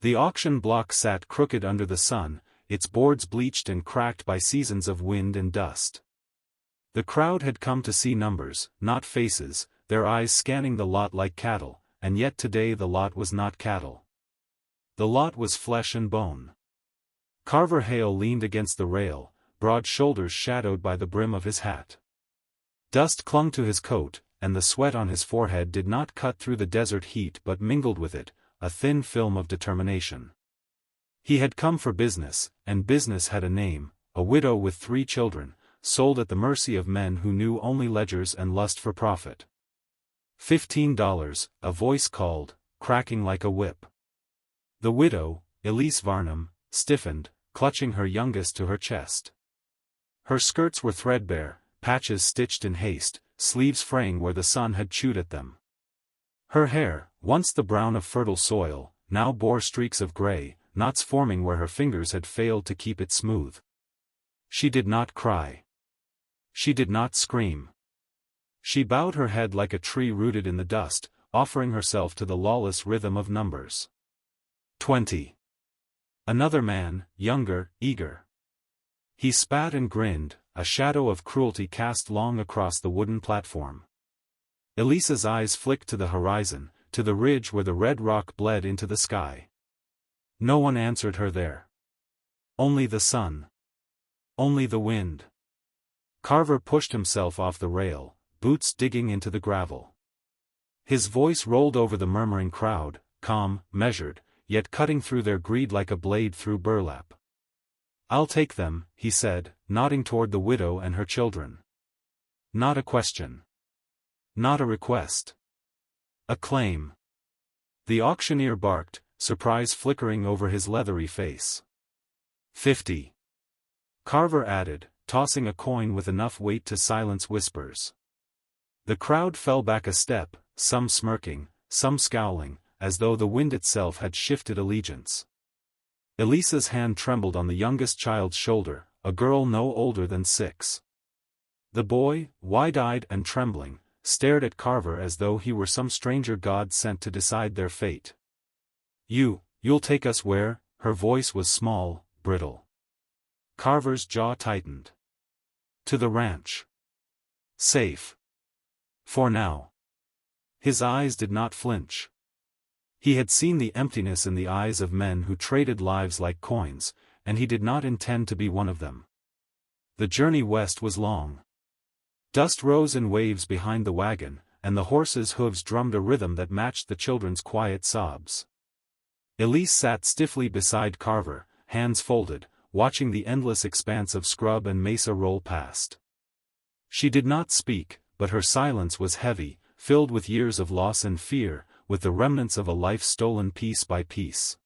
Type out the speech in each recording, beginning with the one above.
The auction block sat crooked under the sun, its boards bleached and cracked by seasons of wind and dust. The crowd had come to see numbers, not faces, their eyes scanning the lot like cattle, and yet today the lot was not cattle. The lot was flesh and bone. Carver Hale leaned against the rail, broad shoulders shadowed by the brim of his hat. Dust clung to his coat, and the sweat on his forehead did not cut through the desert heat but mingled with it, a thin film of determination. He had come for business, and business had a name, a widow with 3 children, sold at the mercy of men who knew only ledgers and lust for profit. $15, a voice called, cracking like a whip. The widow, Elise Varnum, stiffened, clutching her youngest to her chest. Her skirts were threadbare, patches stitched in haste, sleeves fraying where the sun had chewed at them. Her hair, once the brown of fertile soil, now bore streaks of gray, knots forming where her fingers had failed to keep it smooth. She did not cry. She did not scream. She bowed her head like a tree rooted in the dust, offering herself to the lawless rhythm of numbers. 20. Another man, younger, eager. He spat and grinned, a shadow of cruelty cast long across the wooden platform. Elisa's eyes flicked to the horizon, to the ridge where the red rock bled into the sky. No one answered her there. Only the sun. Only the wind. Carver pushed himself off the rail, boots digging into the gravel. His voice rolled over the murmuring crowd, calm, measured, yet cutting through their greed like a blade through burlap. "I'll take them," he said, nodding toward the widow and her children. Not a question. Not a request. A claim. The auctioneer barked, surprise flickering over his leathery face. 50. Carver added, tossing a coin with enough weight to silence whispers. The crowd fell back a step, some smirking, some scowling, as though the wind itself had shifted allegiance. Elisa's hand trembled on the youngest child's shoulder, a girl no older than 6. The boy, wide-eyed and trembling, stared at Carver as though he were some stranger god sent to decide their fate. You'll take us where?" Her voice was small, brittle. Carver's jaw tightened. "To the ranch. Safe. For now." His eyes did not flinch. He had seen the emptiness in the eyes of men who traded lives like coins, and he did not intend to be one of them. The journey west was long. Dust rose in waves behind the wagon, and the horses' hooves drummed a rhythm that matched the children's quiet sobs. Elise sat stiffly beside Carver, hands folded, watching the endless expanse of scrub and mesa roll past. She did not speak, but her silence was heavy, filled with years of loss and fear, with the remnants of a life stolen piece by piece.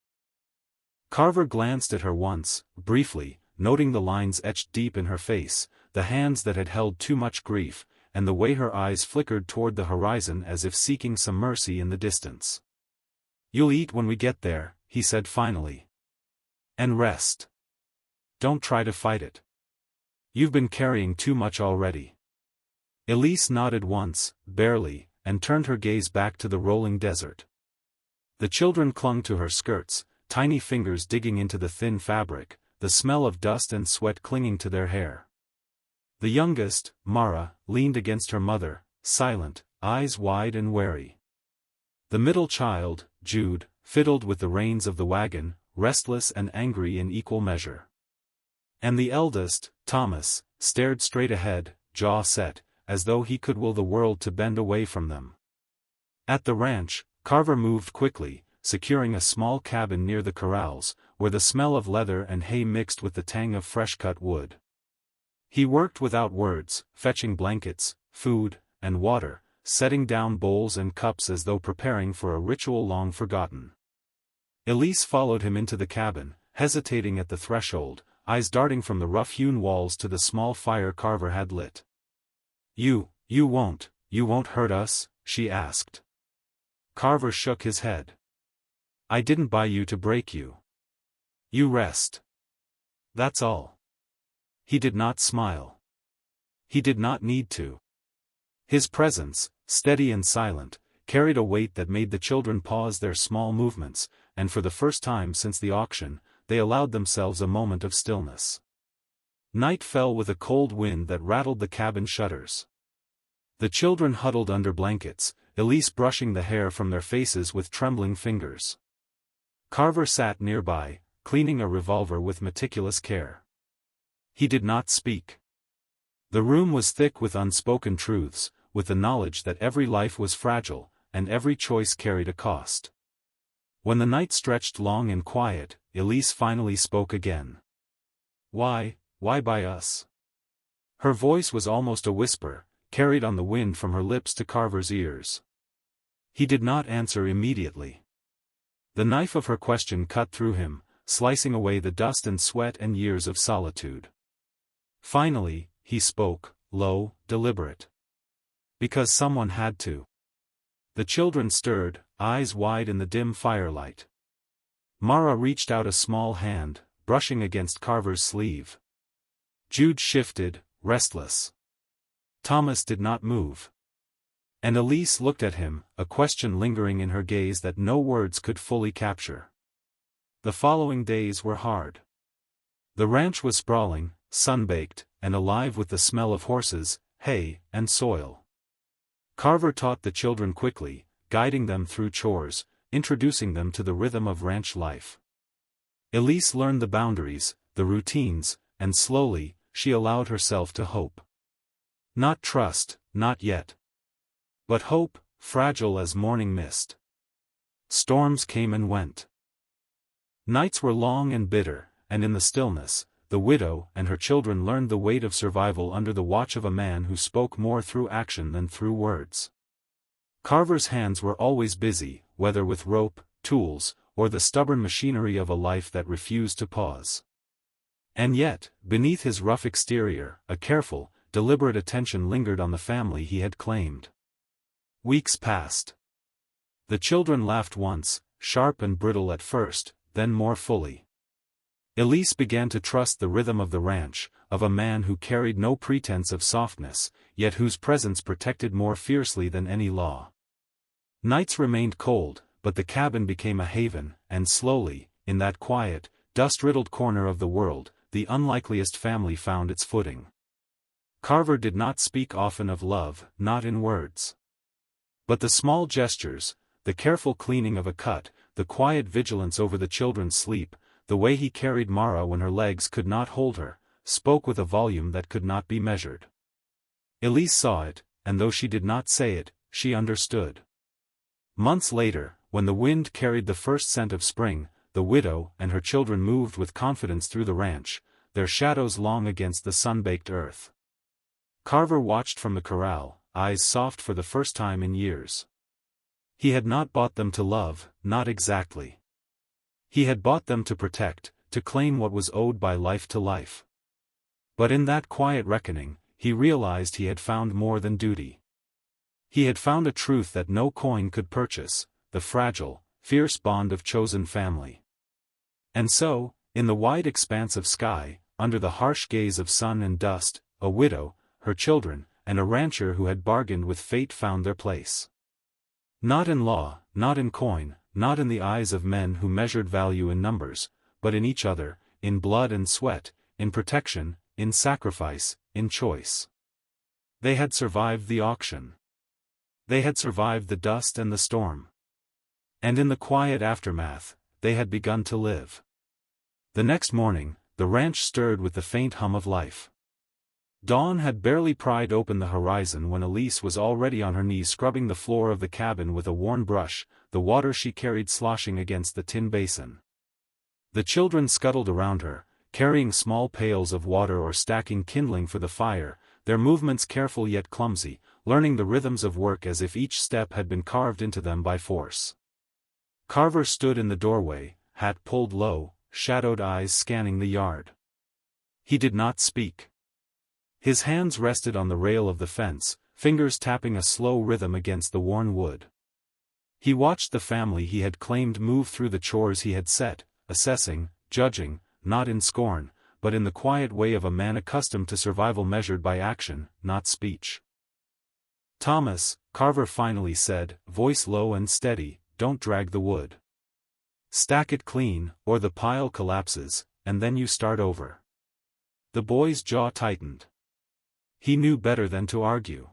Carver glanced at her once, briefly, noting the lines etched deep in her face, the hands that had held too much grief, and the way her eyes flickered toward the horizon as if seeking some mercy in the distance. "You'll eat when we get there," he said finally. "And rest. Don't try to fight it. You've been carrying too much already." Elise nodded once, barely, and turned her gaze back to the rolling desert. The children clung to her skirts, tiny fingers digging into the thin fabric, the smell of dust and sweat clinging to their hair. The youngest, Mara, leaned against her mother, silent, eyes wide and wary. The middle child, Jude, fiddled with the reins of the wagon, restless and angry in equal measure. And the eldest, Thomas, stared straight ahead, jaw set, as though he could will the world to bend away from them. At the ranch, Carver moved quickly, securing a small cabin near the corrals, where the smell of leather and hay mixed with the tang of fresh-cut wood. He worked without words, fetching blankets, food, and water, setting down bowls and cups as though preparing for a ritual long forgotten. Elise followed him into the cabin, hesitating at the threshold, eyes darting from the rough-hewn walls to the small fire Carver had lit. You won't hurt us?" she asked. Carver shook his head. "I didn't buy you to break you. You rest. That's all." He did not smile. He did not need to. His presence, steady and silent, carried a weight that made the children pause their small movements, and for the first time since the auction, they allowed themselves a moment of stillness. Night fell with a cold wind that rattled the cabin shutters. The children huddled under blankets, Elise brushing the hair from their faces with trembling fingers. Carver sat nearby, cleaning a revolver with meticulous care. He did not speak. The room was thick with unspoken truths, with the knowledge that every life was fragile, and every choice carried a cost. When the night stretched long and quiet, Elise finally spoke again. Why by us?" Her voice was almost a whisper, carried on the wind from her lips to Carver's ears. He did not answer immediately. The knife of her question cut through him, slicing away the dust and sweat and years of solitude. Finally, he spoke, low, deliberate. "Because someone had to." The children stirred, eyes wide in the dim firelight. Mara reached out a small hand, brushing against Carver's sleeve. Jude shifted, restless. Thomas did not move. And Elise looked at him, a question lingering in her gaze that no words could fully capture. The following days were hard. The ranch was sprawling, sun-baked, and alive with the smell of horses, hay, and soil. Carver taught the children quickly, guiding them through chores, introducing them to the rhythm of ranch life. Elise learned the boundaries, the routines, and slowly, she allowed herself to hope. Not trust, not yet. But hope, fragile as morning mist. Storms came and went. Nights were long and bitter, and in the stillness, the widow and her children learned the weight of survival under the watch of a man who spoke more through action than through words. Carver's hands were always busy, whether with rope, tools, or the stubborn machinery of a life that refused to pause. And yet, beneath his rough exterior, a careful, deliberate attention lingered on the family he had claimed. Weeks passed. The children laughed once, sharp and brittle at first, then more fully. Elise began to trust the rhythm of the ranch, of a man who carried no pretense of softness, yet whose presence protected more fiercely than any law. Nights remained cold, but the cabin became a haven, and slowly, in that quiet, dust-riddled corner of the world, the unlikeliest family found its footing. Carver did not speak often of love, not in words. But the small gestures, the careful cleaning of a cut, the quiet vigilance over the children's sleep, the way he carried Mara when her legs could not hold her, spoke with a volume that could not be measured. Elise saw it, and though she did not say it, she understood. Months later, when the wind carried the first scent of spring, the widow and her children moved with confidence through the ranch, their shadows long against the sun-baked earth. Carver watched from the corral, eyes soft for the first time in years. He had not bought them to love, not exactly. He had bought them to protect, to claim what was owed by life to life. But in that quiet reckoning, he realized he had found more than duty. He had found a truth that no coin could purchase, the fragile, fierce bond of chosen family. And so, in the wide expanse of sky, under the harsh gaze of sun and dust, a widow, her children, and a rancher who had bargained with fate found their place. Not in law, not in coin, not in the eyes of men who measured value in numbers, but in each other, in blood and sweat, in protection, in sacrifice, in choice. They had survived the auction. They had survived the dust and the storm. And in the quiet aftermath, they had begun to live. The next morning, the ranch stirred with the faint hum of life. Dawn had barely pried open the horizon when Elise was already on her knees scrubbing the floor of the cabin with a worn brush, the water she carried sloshing against the tin basin. The children scuttled around her, carrying small pails of water or stacking kindling for the fire, their movements careful yet clumsy, learning the rhythms of work as if each step had been carved into them by force. Carver stood in the doorway, hat pulled low, shadowed eyes scanning the yard. He did not speak. His hands rested on the rail of the fence, fingers tapping a slow rhythm against the worn wood. He watched the family he had claimed move through the chores he had set, assessing, judging, not in scorn, but in the quiet way of a man accustomed to survival measured by action, not speech. "Thomas," Carver finally said, voice low and steady, "don't drag the wood. Stack it clean, or the pile collapses, and then you start over. The boy's jaw tightened. He knew better than to argue.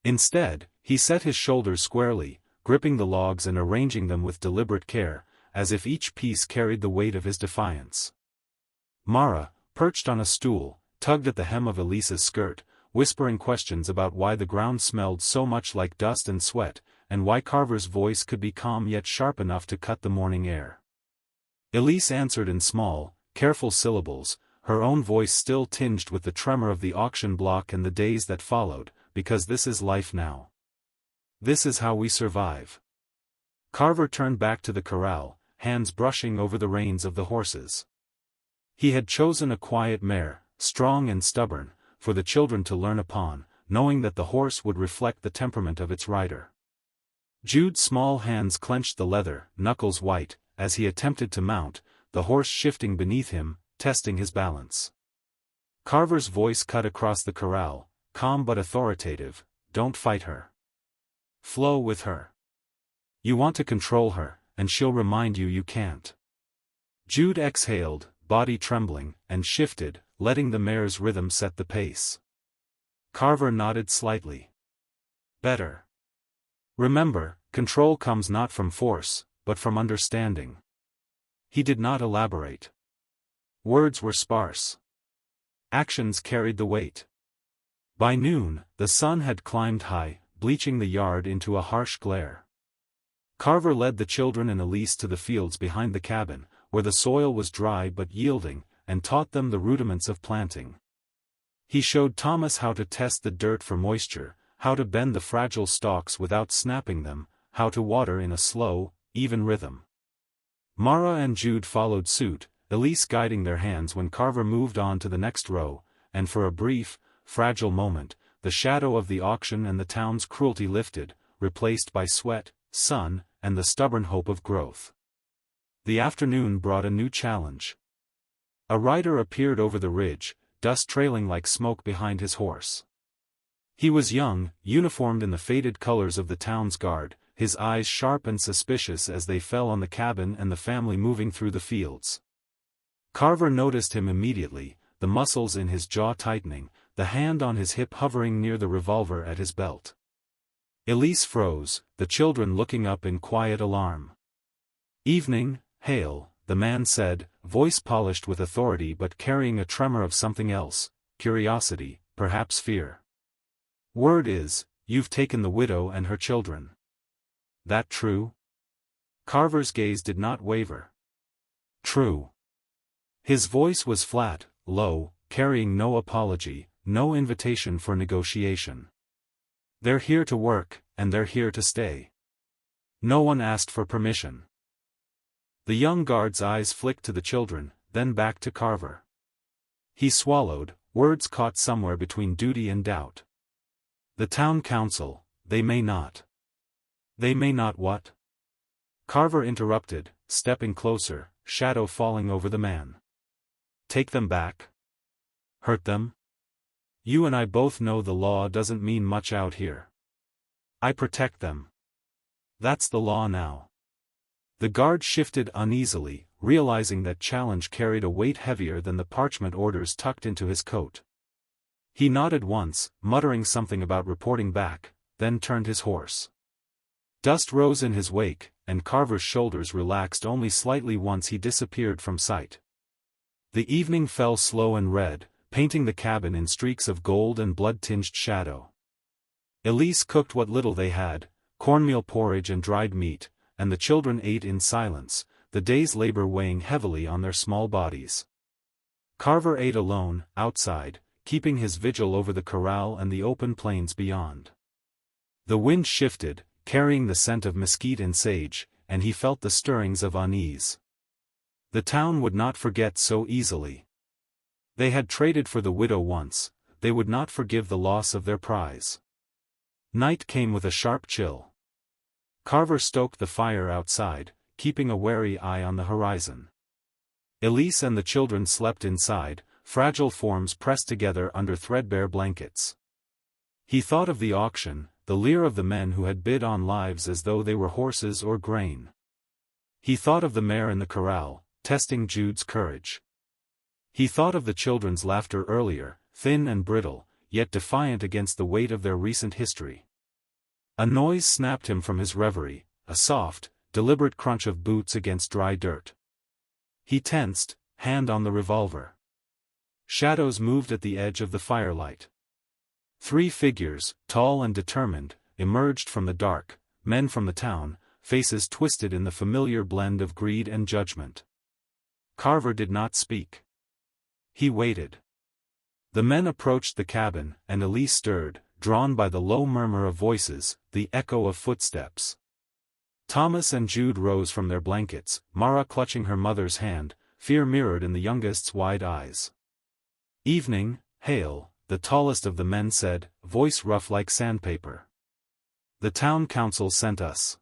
Instead, he set his shoulders squarely, gripping the logs and arranging them with deliberate care, as if each piece carried the weight of his defiance. Mara, perched on a stool, tugged at the hem of Elise's skirt, whispering questions about why the ground smelled so much like dust and sweat, and why Carver's voice could be calm yet sharp enough to cut the morning air. Elise answered in small, careful syllables, her own voice still tinged with the tremor of the auction block and the days that followed, because this is life now. This is how we survive. Carver turned back to the corral, hands brushing over the reins of the horses. He had chosen a quiet mare, strong and stubborn, for the children to learn upon, knowing that the horse would reflect the temperament of its rider. Jude's small hands clenched the leather, knuckles white, as he attempted to mount, the horse shifting beneath him, testing his balance. Carver's voice cut across the corral, calm but authoritative, "Don't fight her. Flow with her. You want to control her, and she'll remind you you can't." Jude exhaled, body trembling, and shifted, letting the mare's rhythm set the pace. Carver nodded slightly. "Better. Remember, control comes not from force, but from understanding." He did not elaborate. Words were sparse. Actions carried the weight. By noon, the sun had climbed high, bleaching the yard into a harsh glare. Carver led the children and Elise to the fields behind the cabin, where the soil was dry but yielding, and taught them the rudiments of planting. He showed Thomas how to test the dirt for moisture, how to bend the fragile stalks without snapping them, how to water in a slow, even rhythm. Mara and Jude followed suit, Elise guiding their hands when Carver moved on to the next row, and for a brief, fragile moment, the shadow of the auction and the town's cruelty lifted, replaced by sweat, sun, and the stubborn hope of growth. The afternoon brought a new challenge. A rider appeared over the ridge, dust trailing like smoke behind his horse. He was young, uniformed in the faded colors of the town's guard, his eyes sharp and suspicious as they fell on the cabin and the family moving through the fields. Carver noticed him immediately, the muscles in his jaw tightening, the hand on his hip hovering near the revolver at his belt. Elise froze, the children looking up in quiet alarm. "Evening, Hale," the man said, voice polished with authority but carrying a tremor of something else, curiosity, perhaps fear. "Word is, you've taken the widow and her children. That true?" Carver's gaze did not waver. "True." His voice was flat, low, carrying no apology, no invitation for negotiation. "They're here to work, and they're here to stay. No one asked for permission." The young guard's eyes flicked to the children, then back to Carver. He swallowed, words caught somewhere between duty and doubt. "The town council, they may not." "They may not what?" Carver interrupted, stepping closer, shadow falling over the man. "Take them back? Hurt them? You and I both know the law doesn't mean much out here. I protect them. That's the law now." The guard shifted uneasily, realizing that challenge carried a weight heavier than the parchment orders tucked into his coat. He nodded once, muttering something about reporting back, then turned his horse. Dust rose in his wake, and Carver's shoulders relaxed only slightly once he disappeared from sight. The evening fell slow and red, painting the cabin in streaks of gold and blood-tinged shadow. Elise cooked what little they had, cornmeal porridge and dried meat, and the children ate in silence, the day's labor weighing heavily on their small bodies. Carver ate alone, outside, keeping his vigil over the corral and the open plains beyond. The wind shifted, carrying the scent of mesquite and sage, and he felt the stirrings of unease. The town would not forget so easily. They had traded for the widow once, they would not forgive the loss of their prize. Night came with a sharp chill. Carver stoked the fire outside, keeping a wary eye on the horizon. Elise and the children slept inside, fragile forms pressed together under threadbare blankets. He thought of the auction, the leer of the men who had bid on lives as though they were horses or grain. He thought of the mare in the corral, testing Jude's courage. He thought of the children's laughter earlier, thin and brittle, yet defiant against the weight of their recent history. A noise snapped him from his reverie, a soft, deliberate crunch of boots against dry dirt. He tensed, hand on the revolver. Shadows moved at the edge of the firelight. 3 figures, tall and determined, emerged from the dark, men from the town, faces twisted in the familiar blend of greed and judgment. Carver did not speak. He waited. The men approached the cabin, and Elise stirred, drawn by the low murmur of voices, the echo of footsteps. Thomas and Jude rose from their blankets, Mara clutching her mother's hand, fear mirrored in the youngest's wide eyes. "Evening, Hale," the tallest of the men said, voice rough like sandpaper. "The town council sent us.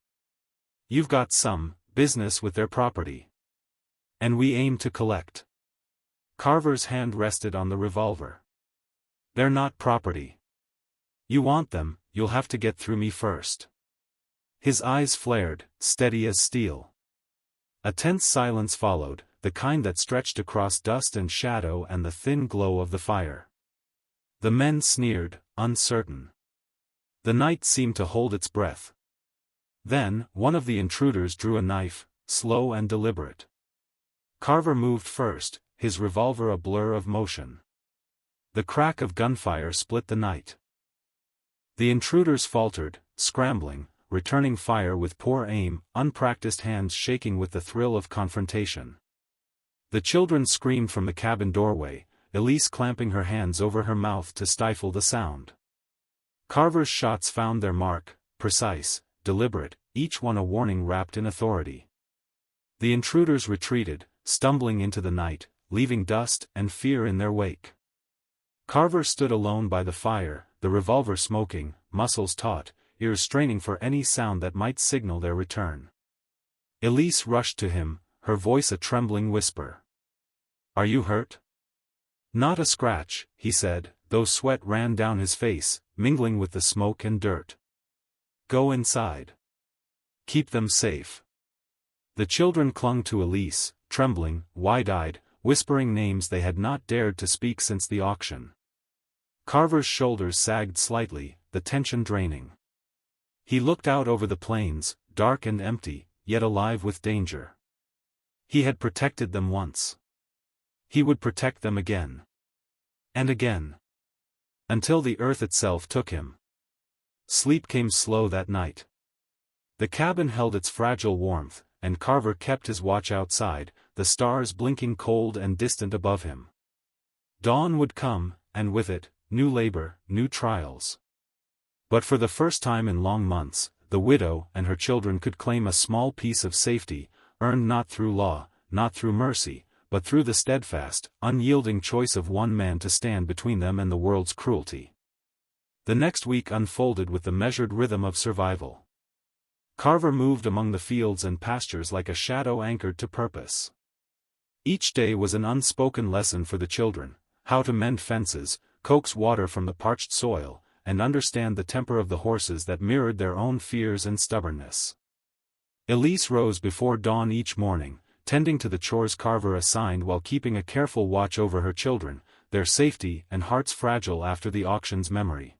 You've got some business with their property. And we aim to collect." Carver's hand rested on the revolver. "They're not property. You want them, you'll have to get through me first." His eyes flared, steady as steel. A tense silence followed, the kind that stretched across dust and shadow and the thin glow of the fire. The men sneered, uncertain. The night seemed to hold its breath. Then, one of the intruders drew a knife, slow and deliberate. Carver moved first, his revolver a blur of motion. The crack of gunfire split the night. The intruders faltered, scrambling, returning fire with poor aim, unpracticed hands shaking with the thrill of confrontation. The children screamed from the cabin doorway, Elise clamping her hands over her mouth to stifle the sound. Carver's shots found their mark, precise, deliberate, each one a warning wrapped in authority. The intruders retreated, stumbling into the night, leaving dust and fear in their wake. Carver stood alone by the fire, the revolver smoking, muscles taut, ears straining for any sound that might signal their return. Elise rushed to him, her voice a trembling whisper. "Are you hurt?" "Not a scratch," he said, though sweat ran down his face, mingling with the smoke and dirt. "Go inside. Keep them safe." The children clung to Elise, trembling, wide-eyed, whispering names they had not dared to speak since the auction. Carver's shoulders sagged slightly, the tension draining. He looked out over the plains, dark and empty, yet alive with danger. He had protected them once. He would protect them again. And again. Until the earth itself took him. Sleep came slow that night. The cabin held its fragile warmth, and Carver kept his watch outside, the stars blinking cold and distant above him. Dawn would come, and with it, new labor, new trials. But for the first time in long months, the widow and her children could claim a small piece of safety, earned not through law, not through mercy, but through the steadfast, unyielding choice of one man to stand between them and the world's cruelty. The next week unfolded with the measured rhythm of survival. Carver moved among the fields and pastures like a shadow anchored to purpose. Each day was an unspoken lesson for the children, how to mend fences, coax water from the parched soil, and understand the temper of the horses that mirrored their own fears and stubbornness. Elise rose before dawn each morning, tending to the chores Carver assigned while keeping a careful watch over her children, their safety and hearts fragile after the auction's memory.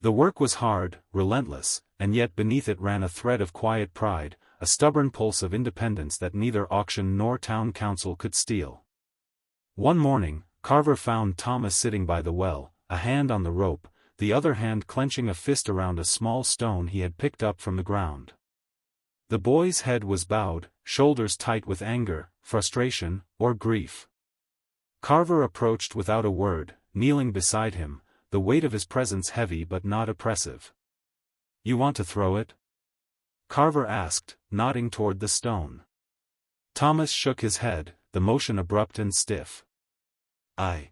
The work was hard, relentless, and yet beneath it ran a thread of quiet pride, a stubborn pulse of independence that neither auction nor town council could steal. One morning, Carver found Thomas sitting by the well, a hand on the rope, the other hand clenching a fist around a small stone he had picked up from the ground. The boy's head was bowed, shoulders tight with anger, frustration, or grief. Carver approached without a word, kneeling beside him, the weight of his presence heavy but not oppressive. "You want to throw it?" Carver asked, nodding toward the stone. Thomas shook his head, the motion abrupt and stiff. I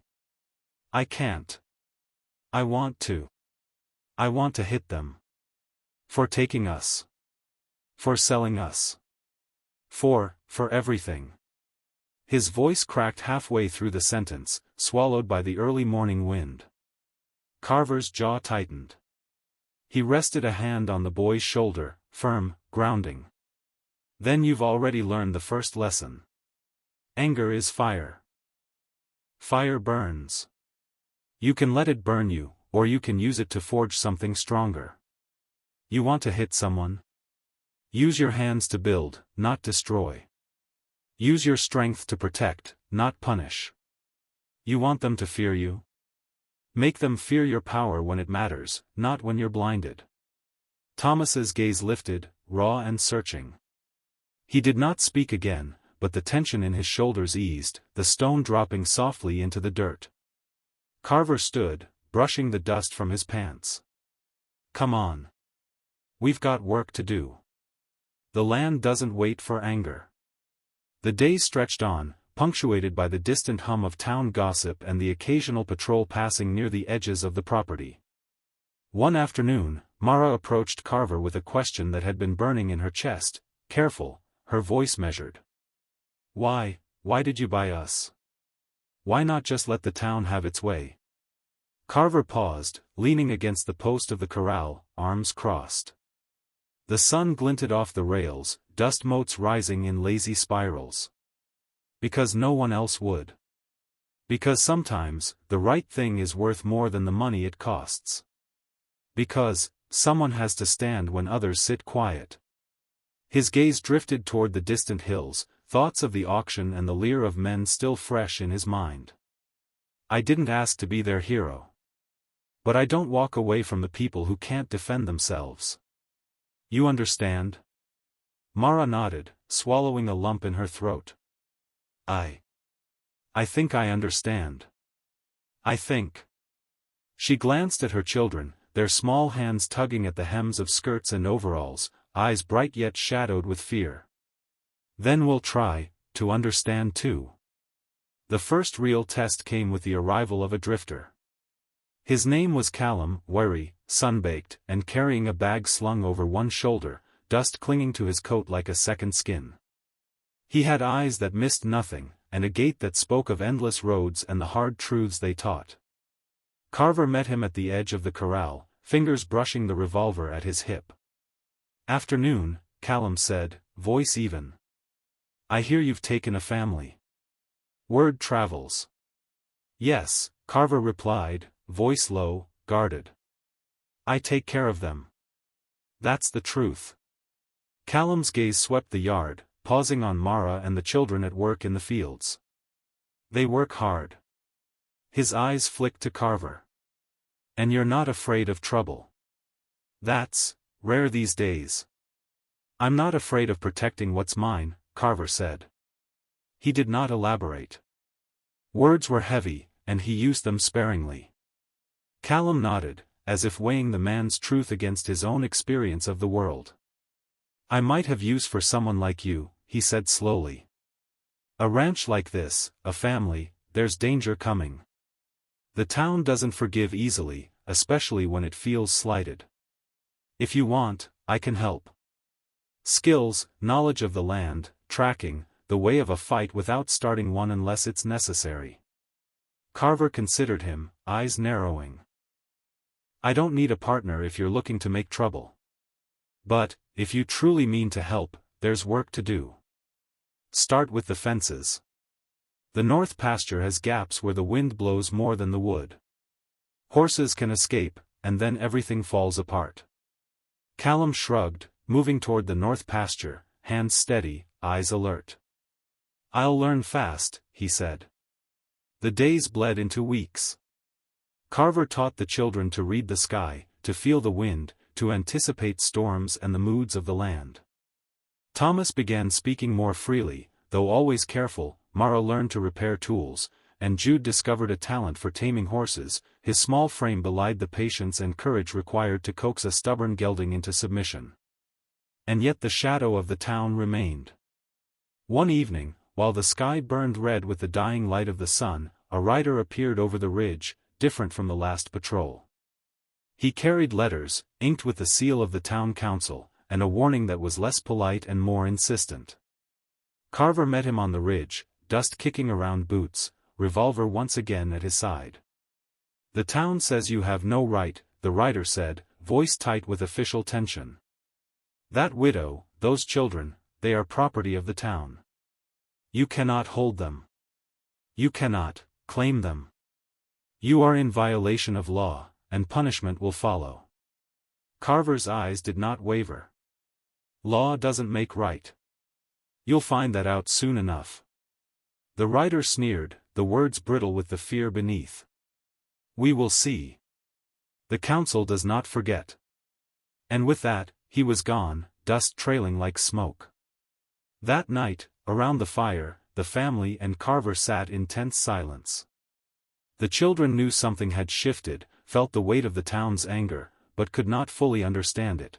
can't. I want to. I want to hit them. For taking us. For selling us. For everything." His voice cracked halfway through the sentence, swallowed by the early morning wind. Carver's jaw tightened. He rested a hand on the boy's shoulder, firm, grounding. Then you've already learned the first lesson. Anger is fire. Fire burns. You can let it burn you, or you can use it to forge something stronger. You want to hit someone? Use your hands to build, not destroy. Use your strength to protect, not punish. You want them to fear you? Make them fear your power when it matters, not when you're blinded. Thomas's gaze lifted, raw and searching. He did not speak again, but the tension in his shoulders eased, the stone dropping softly into the dirt. Carver stood, brushing the dust from his pants. Come on. We've got work to do. The land doesn't wait for anger. The days stretched on, punctuated by the distant hum of town gossip and the occasional patrol passing near the edges of the property. One afternoon, Mara approached Carver with a question that had been burning in her chest, careful, her voice measured. Why did you buy us? Why not just let the town have its way? Carver paused, leaning against the post of the corral, arms crossed. The sun glinted off the rails, dust motes rising in lazy spirals. Because no one else would. Because sometimes, the right thing is worth more than the money it costs. Because, someone has to stand when others sit quiet. His gaze drifted toward the distant hills, thoughts of the auction and the leer of men still fresh in his mind. I didn't ask to be their hero. But I don't walk away from the people who can't defend themselves. You understand? Mara nodded, swallowing a lump in her throat. I think I understand. I think. She glanced at her children, their small hands tugging at the hems of skirts and overalls, eyes bright yet shadowed with fear. Then we'll try to understand too. The first real test came with the arrival of a drifter. His name was Callum, wiry, sun-baked, and carrying a bag slung over one shoulder, dust clinging to his coat like a second skin. He had eyes that missed nothing, and a gait that spoke of endless roads and the hard truths they taught. Carver met him at the edge of the corral, fingers brushing the revolver at his hip. Afternoon, Callum said, voice even. I hear you've taken a family. Word travels. Yes, Carver replied, voice low, guarded. I take care of them. That's the truth. Callum's gaze swept the yard, pausing on Mara and the children at work in the fields. They work hard. His eyes flicked to Carver. And you're not afraid of trouble. That's rare these days. I'm not afraid of protecting what's mine, Carver said. He did not elaborate. Words were heavy, and he used them sparingly. Callum nodded, as if weighing the man's truth against his own experience of the world. I might have use for someone like you, he said slowly. A ranch like this, a family, there's danger coming. The town doesn't forgive easily, especially when it feels slighted. If you want, I can help. Skills, knowledge of the land, tracking, the way of a fight without starting one unless it's necessary. Carver considered him, eyes narrowing. I don't need a partner if you're looking to make trouble. But, if you truly mean to help, there's work to do. Start with the fences. The north pasture has gaps where the wind blows more than the wood. Horses can escape, and then everything falls apart. Callum shrugged, moving toward the north pasture, hands steady, eyes alert. I'll learn fast, he said. The days bled into weeks. Carver taught the children to read the sky, to feel the wind, to anticipate storms and the moods of the land. Thomas began speaking more freely, though always careful. Mara learned to repair tools, and Jude discovered a talent for taming horses. His small frame belied the patience and courage required to coax a stubborn gelding into submission. And yet the shadow of the town remained. One evening, while the sky burned red with the dying light of the sun, a rider appeared over the ridge, different from the last patrol. He carried letters, inked with the seal of the town council, and a warning that was less polite and more insistent. Carver met him on the ridge, dust kicking around boots, revolver once again at his side. The town says you have no right, the rider said, voice tight with official tension. That widow, those children, they are property of the town. You cannot hold them. You cannot claim them. You are in violation of law, and punishment will follow. Carver's eyes did not waver. Law doesn't make right. You'll find that out soon enough. The writer sneered, the words brittle with the fear beneath. We will see. The council does not forget. And with that, he was gone, dust trailing like smoke. That night, around the fire, the family and Carver sat in tense silence. The children knew something had shifted, felt the weight of the town's anger, but could not fully understand it.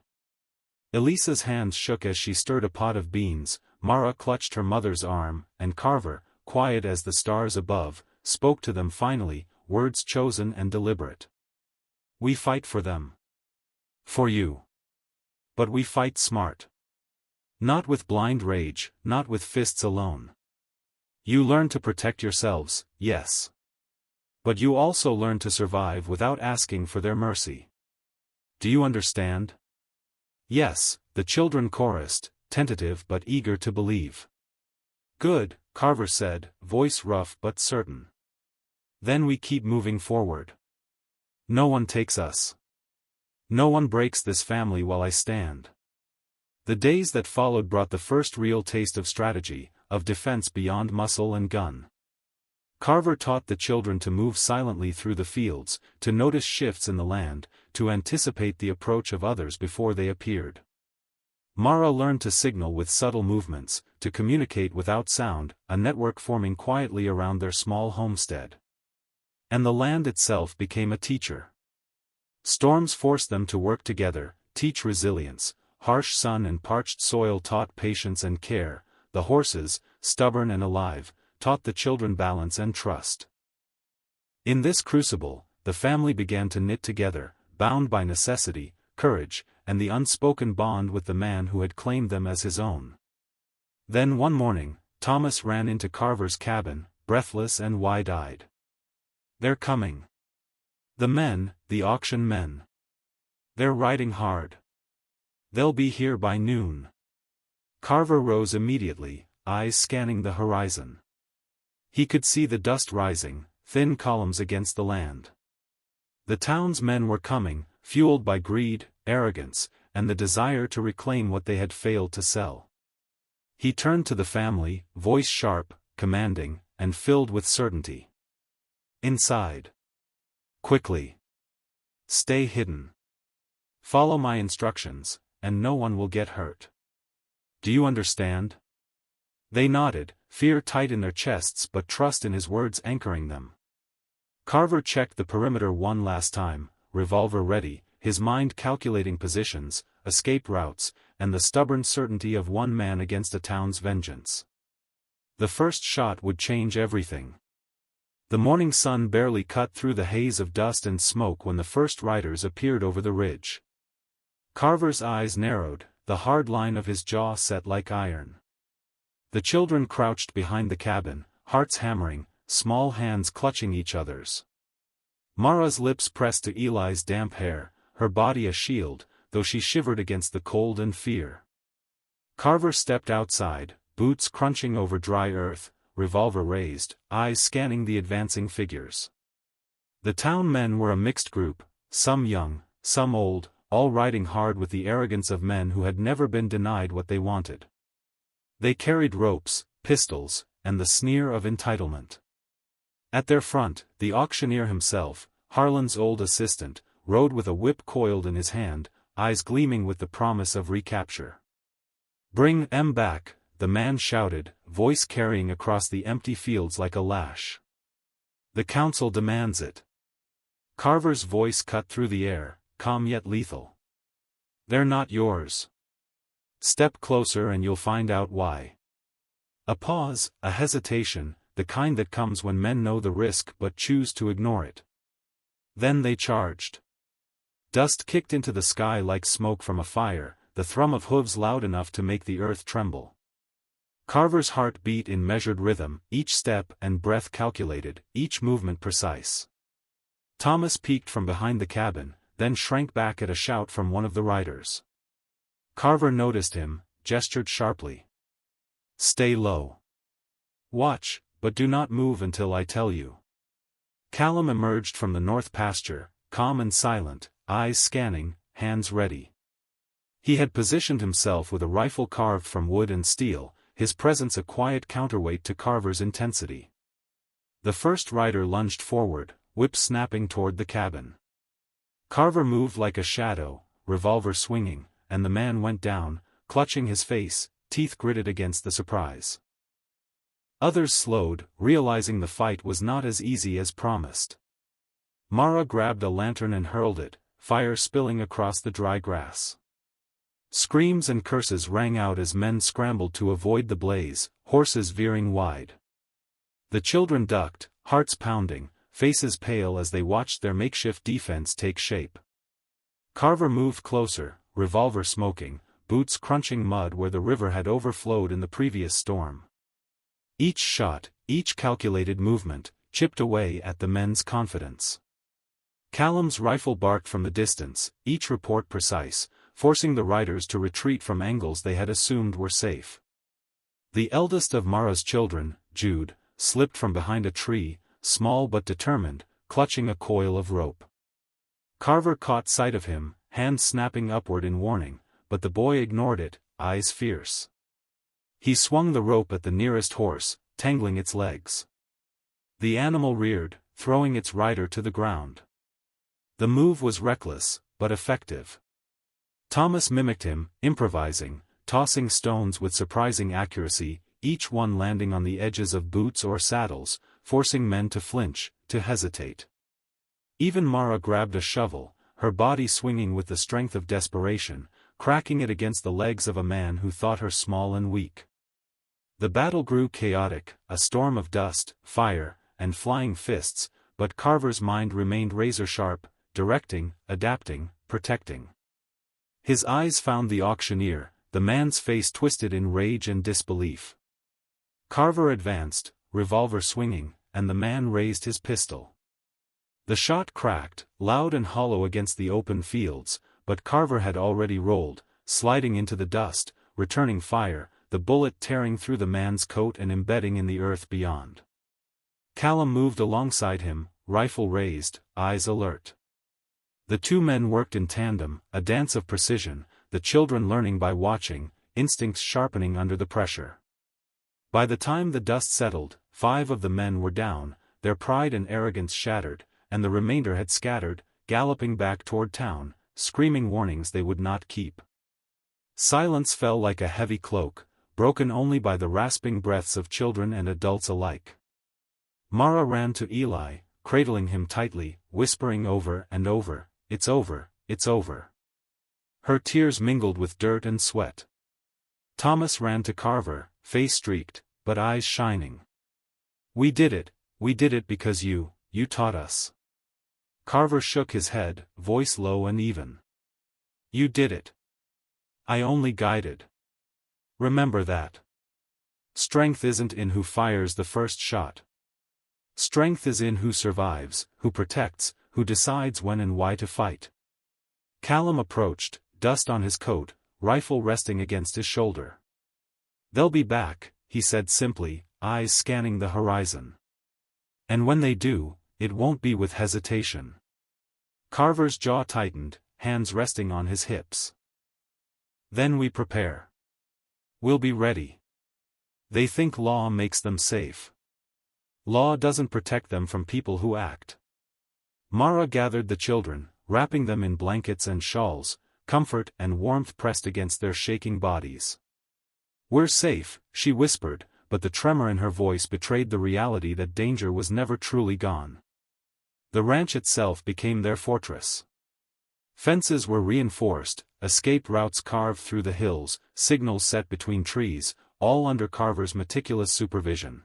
Elisa's hands shook as she stirred a pot of beans, Mara clutched her mother's arm, and Carver, quiet as the stars above, spoke to them finally, words chosen and deliberate. We fight for them. For you. But we fight smart. Not with blind rage, not with fists alone. You learn to protect yourselves, yes. But you also learn to survive without asking for their mercy. Do you understand? Yes, the children chorused, tentative but eager to believe. Good, Carver said, voice rough but certain. Then we keep moving forward. No one takes us. No one breaks this family while I stand. The days that followed brought the first real taste of strategy, of defense beyond muscle and gun. Carver taught the children to move silently through the fields, to notice shifts in the land, to anticipate the approach of others before they appeared. Mara learned to signal with subtle movements, to communicate without sound, a network forming quietly around their small homestead. And the land itself became a teacher. Storms forced them to work together, teach resilience. Harsh sun and parched soil taught patience and care. The horses, stubborn and alive, taught the children balance and trust. In this crucible, the family began to knit together, bound by necessity, courage, and the unspoken bond with the man who had claimed them as his own. Then one morning, Thomas ran into Carver's cabin, breathless and wide-eyed. They're coming. The men, the auction men. They're riding hard. They'll be here by noon. Carver rose immediately, eyes scanning the horizon. He could see the dust rising, thin columns against the land. The town's men were coming, fueled by greed, arrogance, and the desire to reclaim what they had failed to sell. He turned to the family, voice sharp, commanding, and filled with certainty. Inside. Quickly. Stay hidden. Follow my instructions, and no one will get hurt. Do you understand? They nodded, fear tight in their chests but trust in his words anchoring them. Carver checked the perimeter one last time, revolver ready, his mind calculating positions, escape routes, and the stubborn certainty of one man against a town's vengeance. The first shot would change everything. The morning sun barely cut through the haze of dust and smoke when the first riders appeared over the ridge. Carver's eyes narrowed, the hard line of his jaw set like iron. The children crouched behind the cabin, hearts hammering, small hands clutching each other's. Mara's lips pressed to Eli's damp hair, her body a shield, though she shivered against the cold and fear. Carver stepped outside, boots crunching over dry earth, revolver raised, eyes scanning the advancing figures. The town men were a mixed group, some young, some old, all riding hard with the arrogance of men who had never been denied what they wanted. They carried ropes, pistols, and the sneer of entitlement. At their front, the auctioneer himself, Harlan's old assistant, rode with a whip coiled in his hand, eyes gleaming with the promise of recapture. "Bring M back," the man shouted, voice carrying across the empty fields like a lash. "The council demands it." Carver's voice cut through the air, calm yet lethal. "They're not yours. Step closer and you'll find out why." A pause, a hesitation, the kind that comes when men know the risk but choose to ignore it. Then they charged. Dust kicked into the sky like smoke from a fire, the thrum of hooves loud enough to make the earth tremble. Carver's heart beat in measured rhythm, each step and breath calculated, each movement precise. Thomas peeked from behind the cabin, then shrank back at a shout from one of the riders. Carver noticed him, gestured sharply. Stay low. Watch, but do not move until I tell you. Callum emerged from the north pasture, calm and silent, eyes scanning, hands ready. He had positioned himself with a rifle carved from wood and steel, his presence a quiet counterweight to Carver's intensity. The first rider lunged forward, whip snapping toward the cabin. Carver moved like a shadow, revolver swinging, and the man went down, clutching his face, teeth gritted against the surprise. Others slowed, realizing the fight was not as easy as promised. Mara grabbed a lantern and hurled it, fire spilling across the dry grass. Screams and curses rang out as men scrambled to avoid the blaze, horses veering wide. The children ducked, hearts pounding, faces pale as they watched their makeshift defense take shape. Carver moved closer, revolver smoking, boots crunching mud where the river had overflowed in the previous storm. Each shot, each calculated movement, chipped away at the men's confidence. Callum's rifle barked from the distance, each report precise, forcing the riders to retreat from angles they had assumed were safe. The eldest of Mara's children, Jude, slipped from behind a tree, small but determined, clutching a coil of rope. Carver caught sight of him, hands snapping upward in warning, but the boy ignored it, eyes fierce. He swung the rope at the nearest horse, tangling its legs. The animal reared, throwing its rider to the ground. The move was reckless, but effective. Thomas mimicked him, improvising, tossing stones with surprising accuracy, each one landing on the edges of boots or saddles, forcing men to flinch, to hesitate. Even Mara grabbed a shovel, her body swinging with the strength of desperation, cracking it against the legs of a man who thought her small and weak. The battle grew chaotic, a storm of dust, fire, and flying fists, but Carver's mind remained razor-sharp, directing, adapting, protecting. His eyes found the auctioneer, the man's face twisted in rage and disbelief. Carver advanced, revolver swinging, and the man raised his pistol. The shot cracked, loud and hollow against the open fields, but Carver had already rolled, sliding into the dust, returning fire, the bullet tearing through the man's coat and embedding in the earth beyond. Callum moved alongside him, rifle raised, eyes alert. The two men worked in tandem, a dance of precision, the children learning by watching, instincts sharpening under the pressure. By the time the dust settled, 5 of the men were down, their pride and arrogance shattered, and the remainder had scattered, galloping back toward town, screaming warnings they would not keep. Silence fell like a heavy cloak, broken only by the rasping breaths of children and adults alike. Mara ran to Eli, cradling him tightly, whispering over and over, "It's over, it's over." Her tears mingled with dirt and sweat. Thomas ran to Carver, face streaked, but eyes shining. We did it because you taught us." Carver shook his head, voice low and even. "You did it. I only guided. Remember that. Strength isn't in who fires the first shot. Strength is in who survives, who protects, who decides when and why to fight." Callum approached, dust on his coat, rifle resting against his shoulder. "They'll be back," he said simply, eyes scanning the horizon. "And when they do, it won't be with hesitation." Carver's jaw tightened, hands resting on his hips. "Then we prepare. We'll be ready. They think law makes them safe. Law doesn't protect them from people who act." Mara gathered the children, wrapping them in blankets and shawls, comfort and warmth pressed against their shaking bodies. "We're safe," she whispered, but the tremor in her voice betrayed the reality that danger was never truly gone. The ranch itself became their fortress. Fences were reinforced, escape routes carved through the hills, signals set between trees, all under Carver's meticulous supervision.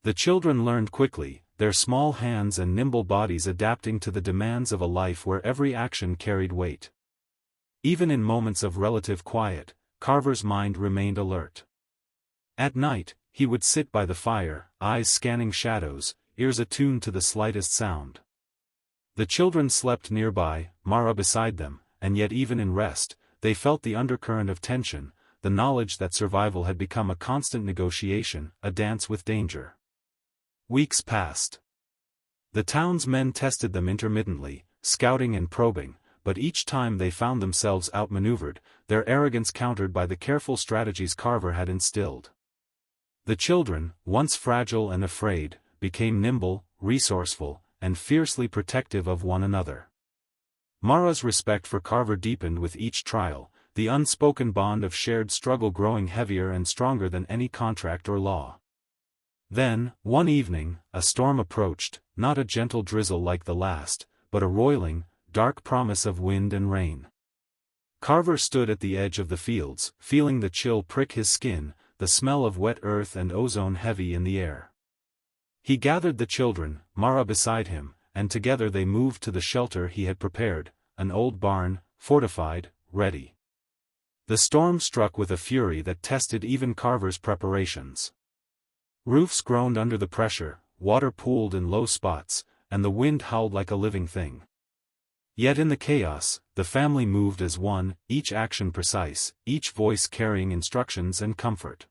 The children learned quickly, their small hands and nimble bodies adapting to the demands of a life where every action carried weight. Even in moments of relative quiet, Carver's mind remained alert. At night, he would sit by the fire, eyes scanning shadows, ears attuned to the slightest sound. The children slept nearby, Mara beside them, and yet even in rest, they felt the undercurrent of tension, the knowledge that survival had become a constant negotiation, a dance with danger. Weeks passed. The town's men tested them intermittently, scouting and probing, but each time they found themselves outmaneuvered, their arrogance countered by the careful strategies Carver had instilled. The children, once fragile and afraid, became nimble, resourceful, and fiercely protective of one another. Mara's respect for Carver deepened with each trial, the unspoken bond of shared struggle growing heavier and stronger than any contract or law. Then, one evening, a storm approached, not a gentle drizzle like the last, but a roiling, dark promise of wind and rain. Carver stood at the edge of the fields, feeling the chill prick his skin, the smell of wet earth and ozone heavy in the air. He gathered the children, Mara beside him, and together they moved to the shelter he had prepared, an old barn, fortified, ready. The storm struck with a fury that tested even Carver's preparations. Roofs groaned under the pressure, water pooled in low spots, and the wind howled like a living thing. Yet in the chaos, the family moved as one, each action precise, each voice carrying instructions and comfort.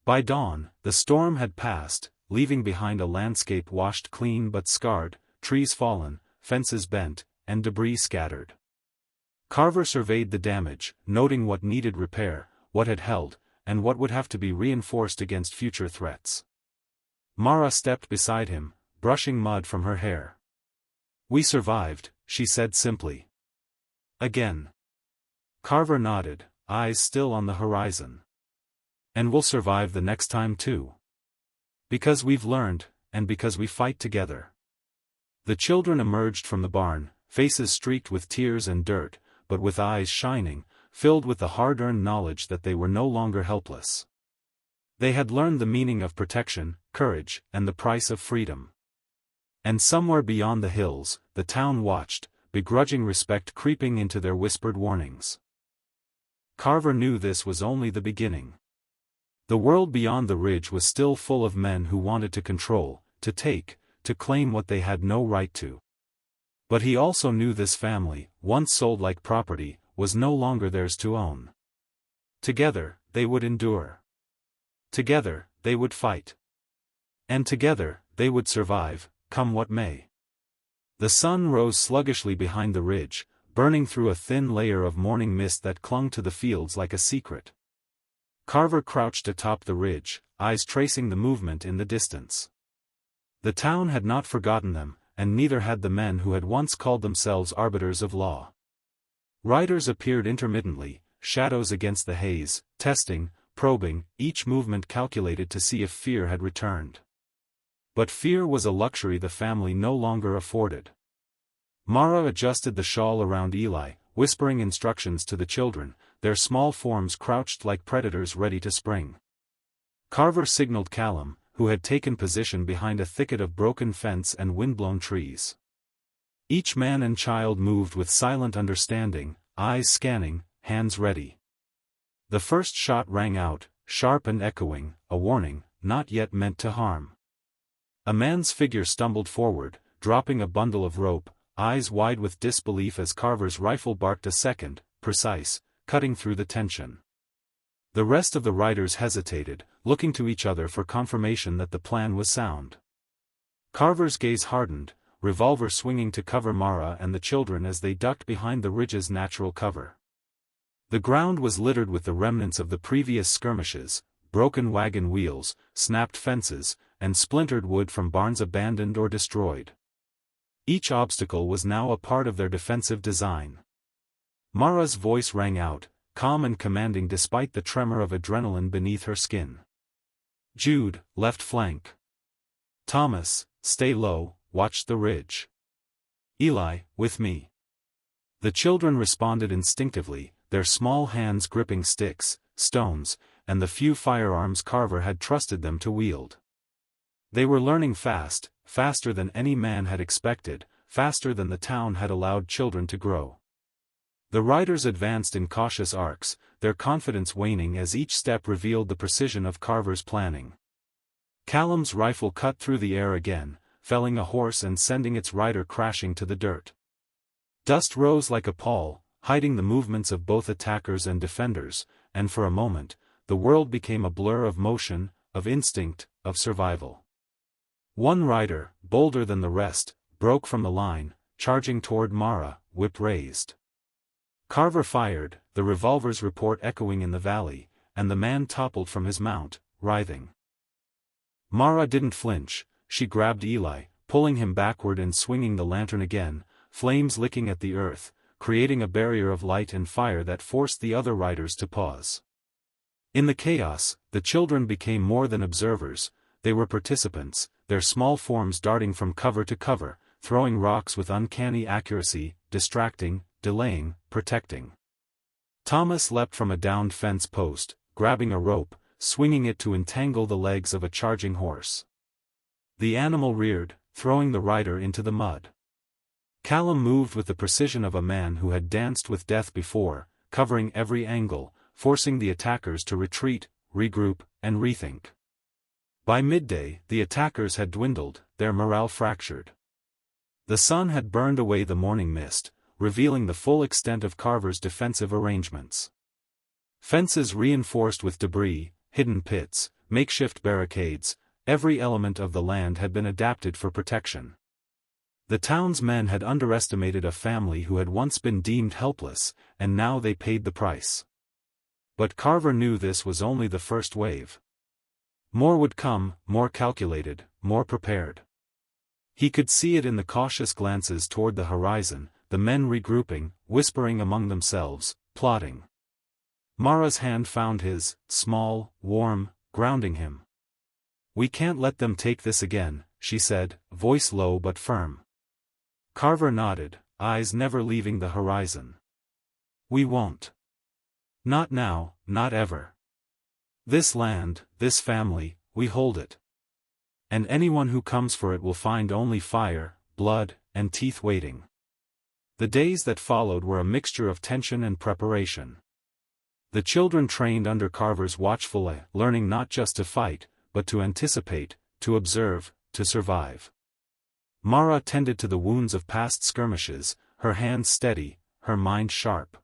By dawn, the storm had passed, leaving behind a landscape washed clean but scarred, trees fallen, fences bent, and debris scattered. Carver surveyed the damage, noting what needed repair, what had held, and what would have to be reinforced against future threats. Mara stepped beside him, brushing mud from her hair. "We survived," she said simply. "Again." Carver nodded, eyes still on the horizon. "And we'll survive the next time too. Because we've learned, and because we fight together." The children emerged from the barn, faces streaked with tears and dirt, but with eyes shining, filled with the hard-earned knowledge that they were no longer helpless. They had learned the meaning of protection, courage, and the price of freedom. And somewhere beyond the hills, the town watched, begrudging respect creeping into their whispered warnings. Carver knew this was only the beginning. The world beyond the ridge was still full of men who wanted to control, to take, to claim what they had no right to. But he also knew this family, once sold like property, was no longer theirs to own. Together, they would endure. Together, they would fight. And together, they would survive, come what may. The sun rose sluggishly behind the ridge, burning through a thin layer of morning mist that clung to the fields like a secret. Carver crouched atop the ridge, eyes tracing the movement in the distance. The town had not forgotten them, and neither had the men who had once called themselves arbiters of law. Riders appeared intermittently, shadows against the haze, testing, probing, each movement calculated to see if fear had returned. But fear was a luxury the family no longer afforded. Mara adjusted the shawl around Eli, whispering instructions to the children, their small forms crouched like predators ready to spring. Carver signaled Callum, who had taken position behind a thicket of broken fence and windblown trees. Each man and child moved with silent understanding, eyes scanning, hands ready. The first shot rang out, sharp and echoing, a warning, not yet meant to harm. A man's figure stumbled forward, dropping a bundle of rope, eyes wide with disbelief as Carver's rifle barked a second, precise, cutting through the tension. The rest of the riders hesitated, looking to each other for confirmation that the plan was sound. Carver's gaze hardened, revolver swinging to cover Mara and the children as they ducked behind the ridge's natural cover. The ground was littered with the remnants of the previous skirmishes, broken wagon wheels, snapped fences, and splintered wood from barns abandoned or destroyed. Each obstacle was now a part of their defensive design. Mara's voice rang out, calm and commanding despite the tremor of adrenaline beneath her skin. "Jude, left flank. Thomas, stay low, watch the ridge. Eli, with me." The children responded instinctively, their small hands gripping sticks, stones, and the few firearms Carver had trusted them to wield. They were learning fast, faster than any man had expected, faster than the town had allowed children to grow. The riders advanced in cautious arcs, their confidence waning as each step revealed the precision of Carver's planning. Callum's rifle cut through the air again, felling a horse and sending its rider crashing to the dirt. Dust rose like a pall, hiding the movements of both attackers and defenders, and for a moment, the world became a blur of motion, of instinct, of survival. One rider, bolder than the rest, broke from the line, charging toward Mara, whip raised. Carver fired, the revolver's report echoing in the valley, and the man toppled from his mount, writhing. Mara didn't flinch. She grabbed Eli, pulling him backward and swinging the lantern again, flames licking at the earth, creating a barrier of light and fire that forced the other riders to pause. In the chaos, the children became more than observers, they were participants, their small forms darting from cover to cover, throwing rocks with uncanny accuracy, distracting, delaying, protecting. Thomas leapt from a downed fence post, grabbing a rope, swinging it to entangle the legs of a charging horse. The animal reared, throwing the rider into the mud. Callum moved with the precision of a man who had danced with death before, covering every angle, forcing the attackers to retreat, regroup, and rethink. By midday, the attackers had dwindled, their morale fractured. The sun had burned away the morning mist, revealing the full extent of Carver's defensive arrangements. Fences reinforced with debris, hidden pits, makeshift barricades, every element of the land had been adapted for protection. The town's men had underestimated a family who had once been deemed helpless, and now they paid the price. But Carver knew this was only the first wave. More would come, more calculated, more prepared. He could see it in the cautious glances toward the horizon, the men regrouping, whispering among themselves, plotting. Mara's hand found his, small, warm, grounding him. "We can't let them take this again," she said, voice low but firm. Carver nodded, eyes never leaving the horizon. "We won't. Not now, not ever. This land, this family, we hold it. And anyone who comes for it will find only fire, blood, and teeth waiting." The days that followed were a mixture of tension and preparation. The children trained under Carver's watchful eye, learning not just to fight, but to anticipate, to observe, to survive. Mara tended to the wounds of past skirmishes, her hands steady, her mind sharp.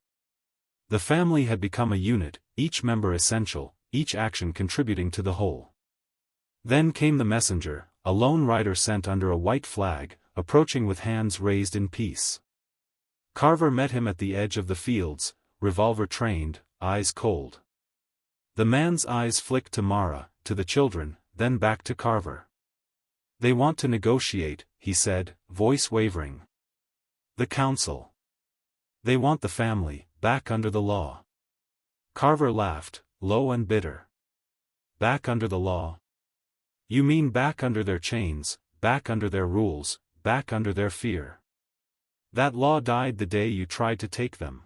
The family had become a unit, each member essential, each action contributing to the whole. Then came the messenger, a lone rider sent under a white flag, approaching with hands raised in peace. Carver met him at the edge of the fields, revolver trained, eyes cold. The man's eyes flicked to Mara, to the children, then back to Carver. "They want to negotiate," he said, voice wavering. "The council. They want the family, back under the law." Carver laughed, low and bitter. "Back under the law? You mean back under their chains, back under their rules, back under their fear? That law died the day you tried to take them."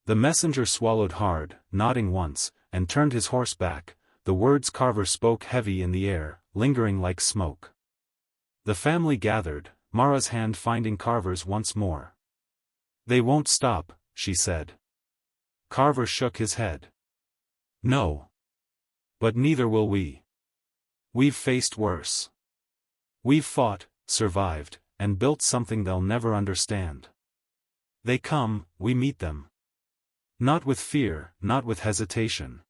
The messenger swallowed hard, nodding once, and turned his horse back, the words Carver spoke heavy in the air, lingering like smoke. The family gathered, Mara's hand finding Carver's once more. "They won't stop," she said. Carver shook his head. "No. But neither will we. We've faced worse. We've fought, survived, and built something they'll never understand. They come, we meet them. Not with fear, not with hesitation.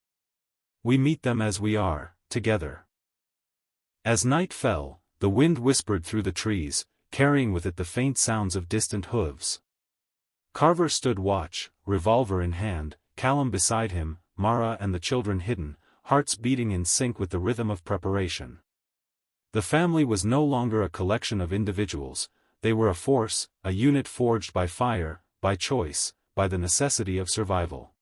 We meet them as we are, together." As night fell, the wind whispered through the trees, carrying with it the faint sounds of distant hooves. Carver stood watch, revolver in hand, Callum beside him, Mara and the children hidden, hearts beating in sync with the rhythm of preparation. The family was no longer a collection of individuals, they were a force, a unit forged by fire, by choice, by the necessity of survival.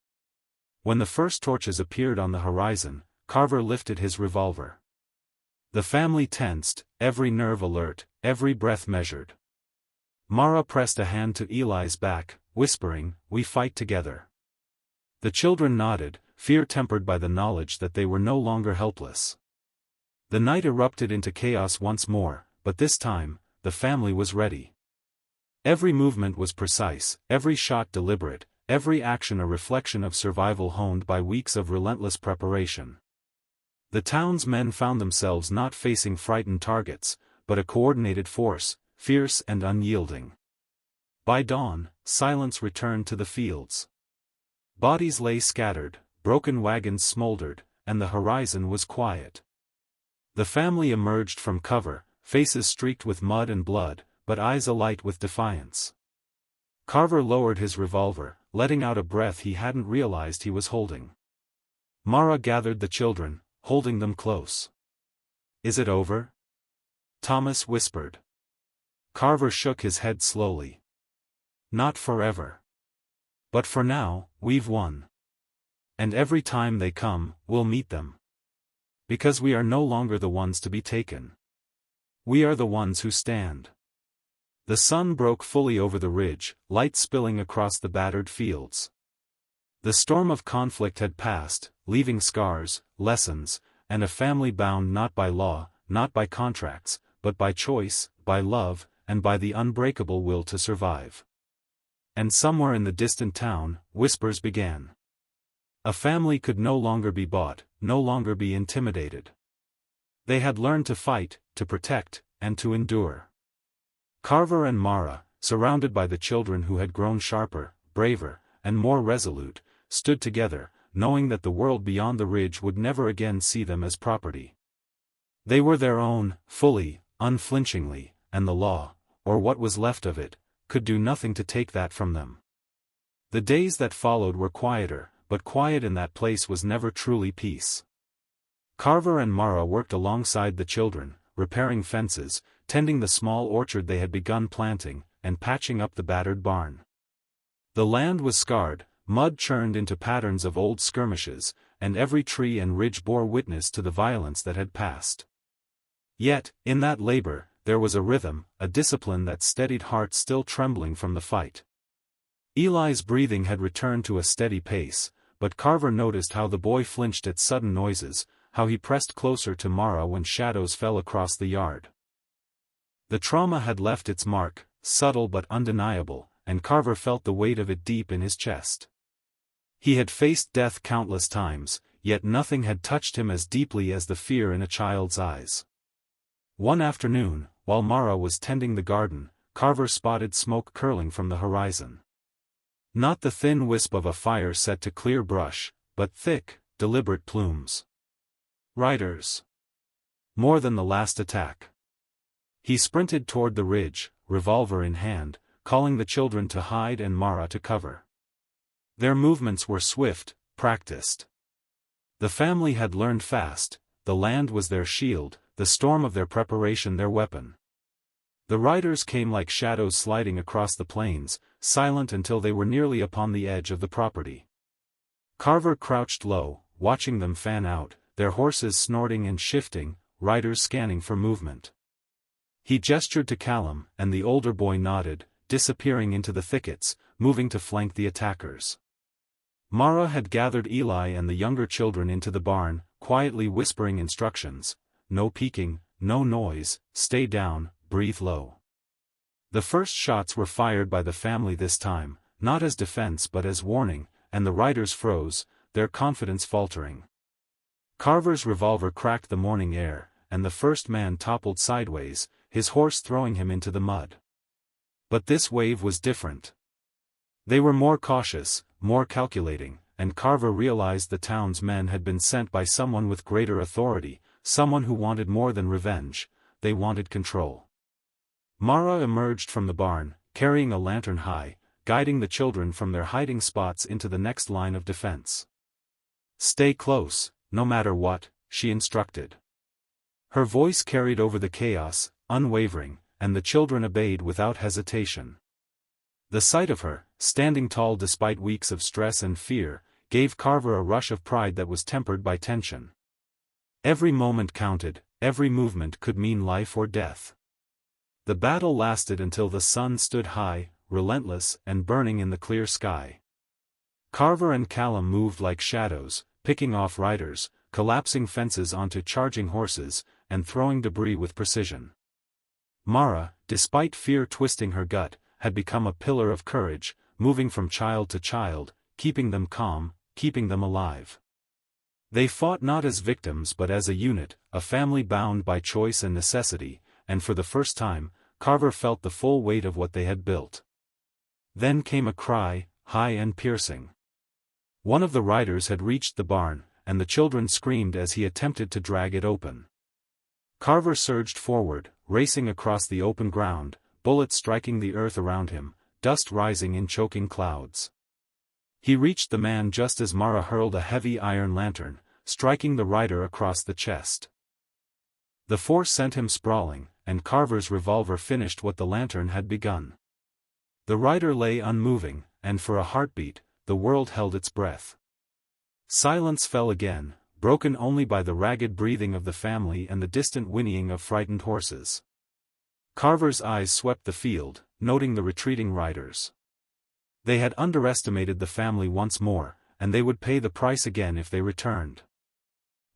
When the first torches appeared on the horizon, Carver lifted his revolver. The family tensed, every nerve alert, every breath measured. Mara pressed a hand to Eli's back, whispering, "We fight together." The children nodded, fear tempered by the knowledge that they were no longer helpless. The night erupted into chaos once more, but this time, the family was ready. Every movement was precise, every shot deliberate, every action a reflection of survival honed by weeks of relentless preparation. The town's men found themselves not facing frightened targets, but a coordinated force, fierce and unyielding. By dawn, silence returned to the fields. Bodies lay scattered, broken wagons smoldered, and the horizon was quiet. The family emerged from cover, faces streaked with mud and blood, but eyes alight with defiance. Carver lowered his revolver, letting out a breath he hadn't realized he was holding. Mara gathered the children, holding them close. "Is it over?" Thomas whispered. Carver shook his head slowly. "Not forever. But for now, we've won. And every time they come, we'll meet them. Because we are no longer the ones to be taken. We are the ones who stand." The sun broke fully over the ridge, light spilling across the battered fields. The storm of conflict had passed, leaving scars, lessons, and a family bound not by law, not by contracts, but by choice, by love, and by the unbreakable will to survive. And somewhere in the distant town, whispers began. A family could no longer be bought, no longer be intimidated. They had learned to fight, to protect, and to endure. Carver and Mara, surrounded by the children who had grown sharper, braver, and more resolute, stood together, knowing that the world beyond the ridge would never again see them as property. They were their own, fully, unflinchingly, and the law, or what was left of it, could do nothing to take that from them. The days that followed were quieter, but quiet in that place was never truly peace. Carver and Mara worked alongside the children, repairing fences, tending the small orchard they had begun planting, and patching up the battered barn. The land was scarred, mud churned into patterns of old skirmishes, and every tree and ridge bore witness to the violence that had passed. Yet, in that labor, there was a rhythm, a discipline that steadied hearts still trembling from the fight. Eli's breathing had returned to a steady pace, but Carver noticed how the boy flinched at sudden noises, how he pressed closer to Mara when shadows fell across the yard. The trauma had left its mark, subtle but undeniable, and Carver felt the weight of it deep in his chest. He had faced death countless times, yet nothing had touched him as deeply as the fear in a child's eyes. One afternoon, while Mara was tending the garden, Carver spotted smoke curling from the horizon. Not the thin wisp of a fire set to clear brush, but thick, deliberate plumes. Riders. More than the last attack. He sprinted toward the ridge, revolver in hand, calling the children to hide and Mara to cover. Their movements were swift, practiced. The family had learned fast, the land was their shield, the storm of their preparation their weapon. The riders came like shadows sliding across the plains, silent until they were nearly upon the edge of the property. Carver crouched low, watching them fan out, their horses snorting and shifting, riders scanning for movement. He gestured to Callum, and the older boy nodded, disappearing into the thickets, moving to flank the attackers. Mara had gathered Eli and the younger children into the barn, quietly whispering instructions: "No peeking, no noise, stay down, breathe low." The first shots were fired by the family this time, not as defense but as warning, and the riders froze, their confidence faltering. Carver's revolver cracked the morning air, and the first man toppled sideways, his horse throwing him into the mud. But this wave was different. They were more cautious, more calculating, and Carver realized the town's men had been sent by someone with greater authority, someone who wanted more than revenge, they wanted control. Mara emerged from the barn, carrying a lantern high, guiding the children from their hiding spots into the next line of defense. "Stay close, no matter what," she instructed. Her voice carried over the chaos, unwavering, and the children obeyed without hesitation. The sight of her, standing tall despite weeks of stress and fear, gave Carver a rush of pride that was tempered by tension. Every moment counted, every movement could mean life or death. The battle lasted until the sun stood high, relentless and burning in the clear sky. Carver and Callum moved like shadows, picking off riders, collapsing fences onto charging horses, and throwing debris with precision. Mara, despite fear twisting her gut, had become a pillar of courage, moving from child to child, keeping them calm, keeping them alive. They fought not as victims but as a unit, a family bound by choice and necessity, and for the first time, Carver felt the full weight of what they had built. Then came a cry, high and piercing. One of the riders had reached the barn, and the children screamed as he attempted to drag it open. Carver surged forward, racing across the open ground, bullets striking the earth around him, dust rising in choking clouds. He reached the man just as Mara hurled a heavy iron lantern, striking the rider across the chest. The force sent him sprawling, and Carver's revolver finished what the lantern had begun. The rider lay unmoving, and for a heartbeat, the world held its breath. Silence fell again, broken only by the ragged breathing of the family and the distant whinnying of frightened horses. Carver's eyes swept the field, noting the retreating riders. They had underestimated the family once more, and they would pay the price again if they returned.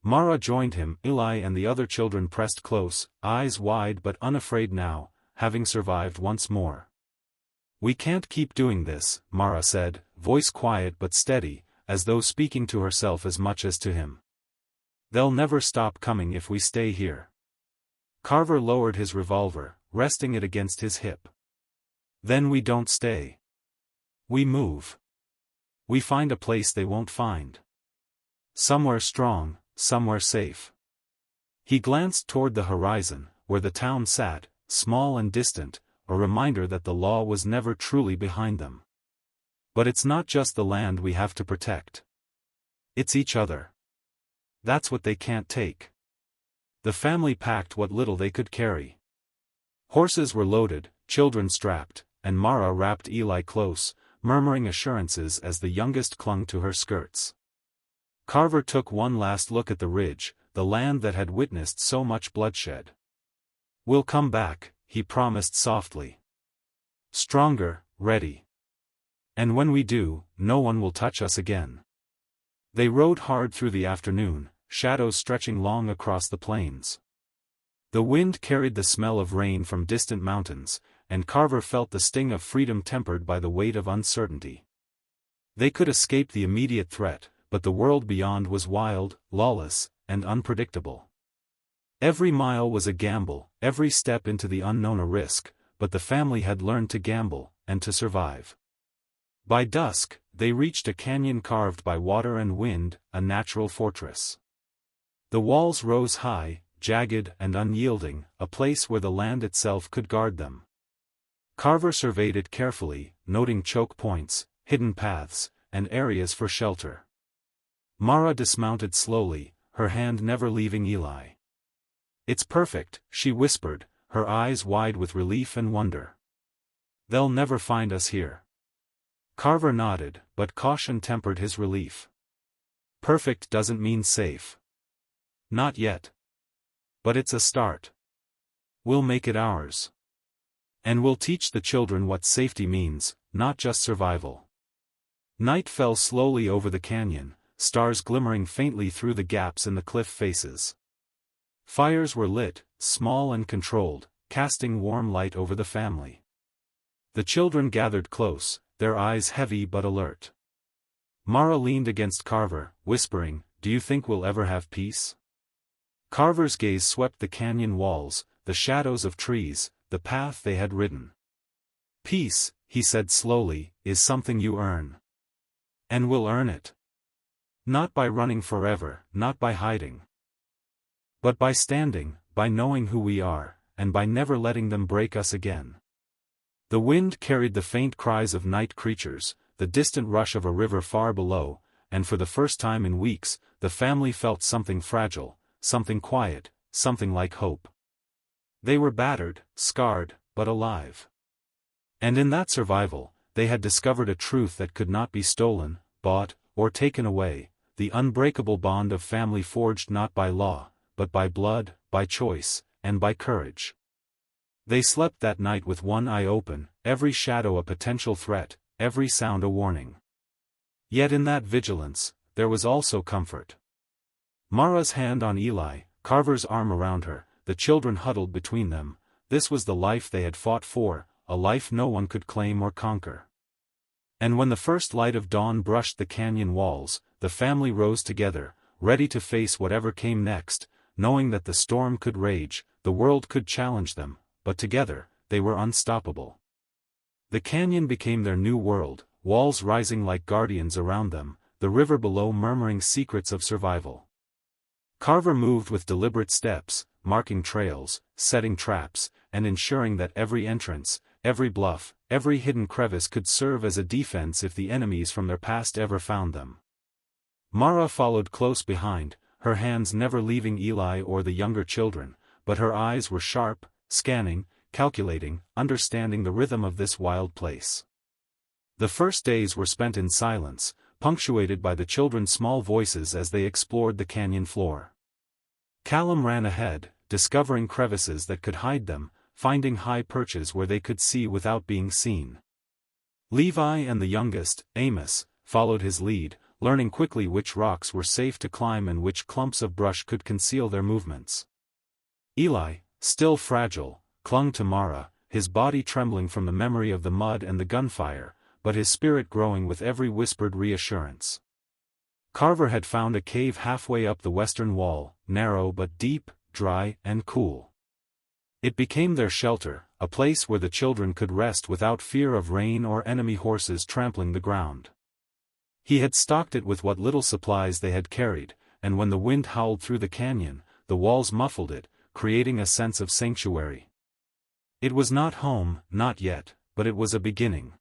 Mara joined him. Eli and the other children pressed close, eyes wide but unafraid now, having survived once more. "We can't keep doing this," Mara said, voice quiet but steady, as though speaking to herself as much as to him. "They'll never stop coming if we stay here." Carver lowered his revolver, resting it against his hip. "Then we don't stay. We move. We find a place they won't find. Somewhere strong, somewhere safe." He glanced toward the horizon, where the town sat, small and distant, a reminder that the law was never truly behind them. "But it's not just the land we have to protect. It's each other. That's what they can't take." The family packed what little they could carry. Horses were loaded, children strapped, and Mara wrapped Eli close, murmuring assurances as the youngest clung to her skirts. Carver took one last look at the ridge, the land that had witnessed so much bloodshed. "We'll come back," he promised softly. "Stronger, ready. And when we do, no one will touch us again." They rode hard through the afternoon, shadows stretching long across the plains. The wind carried the smell of rain from distant mountains, and Carver felt the sting of freedom tempered by the weight of uncertainty. They could escape the immediate threat, but the world beyond was wild, lawless, and unpredictable. Every mile was a gamble, every step into the unknown a risk, but the family had learned to gamble, and to survive. By dusk, they reached a canyon carved by water and wind, a natural fortress. The walls rose high, jagged and unyielding, a place where the land itself could guard them. Carver surveyed it carefully, noting choke points, hidden paths, and areas for shelter. Mara dismounted slowly, her hand never leaving Eli. "It's perfect," she whispered, her eyes wide with relief and wonder. "They'll never find us here." Carver nodded, but caution tempered his relief. "Perfect doesn't mean safe. Not yet. But it's a start. We'll make it ours. And we'll teach the children what safety means, not just survival." Night fell slowly over the canyon, stars glimmering faintly through the gaps in the cliff faces. Fires were lit, small and controlled, casting warm light over the family. The children gathered close, their eyes heavy but alert. Mara leaned against Carver, whispering, "Do you think we'll ever have peace?" Carver's gaze swept the canyon walls, the shadows of trees, the path they had ridden. "Peace," he said slowly, "is something you earn. And we'll earn it. Not by running forever, not by hiding. But by standing, by knowing who we are, and by never letting them break us again." The wind carried the faint cries of night creatures, the distant rush of a river far below, and for the first time in weeks, the family felt something fragile, something quiet, something like hope. They were battered, scarred, but alive. And in that survival, they had discovered a truth that could not be stolen, bought, or taken away, the unbreakable bond of family forged not by law, but by blood, by choice, and by courage. They slept that night with one eye open, every shadow a potential threat, every sound a warning. Yet in that vigilance, there was also comfort. Mara's hand on Eli, Carver's arm around her, the children huddled between them. This was the life they had fought for, a life no one could claim or conquer. And when the first light of dawn brushed the canyon walls, the family rose together, ready to face whatever came next, knowing that the storm could rage, the world could challenge them, but together, they were unstoppable. The canyon became their new world, walls rising like guardians around them, the river below murmuring secrets of survival. Carver moved with deliberate steps, marking trails, setting traps, and ensuring that every entrance, every bluff, every hidden crevice could serve as a defense if the enemies from their past ever found them. Mara followed close behind, her hands never leaving Eli or the younger children, but her eyes were sharp, scanning, calculating, understanding the rhythm of this wild place. The first days were spent in silence, punctuated by the children's small voices as they explored the canyon floor. Callum ran ahead, discovering crevices that could hide them, finding high perches where they could see without being seen. Levi and the youngest, Amos, followed his lead, learning quickly which rocks were safe to climb and which clumps of brush could conceal their movements. Eli, still fragile, clung to Mara, his body trembling from the memory of the mud and the gunfire, but his spirit growing with every whispered reassurance. Carver had found a cave halfway up the western wall, narrow but deep, dry and cool. It became their shelter, a place where the children could rest without fear of rain or enemy horses trampling the ground. He had stocked it with what little supplies they had carried, and when the wind howled through the canyon, the walls muffled it, creating a sense of sanctuary. It was not home, not yet, but it was a beginning.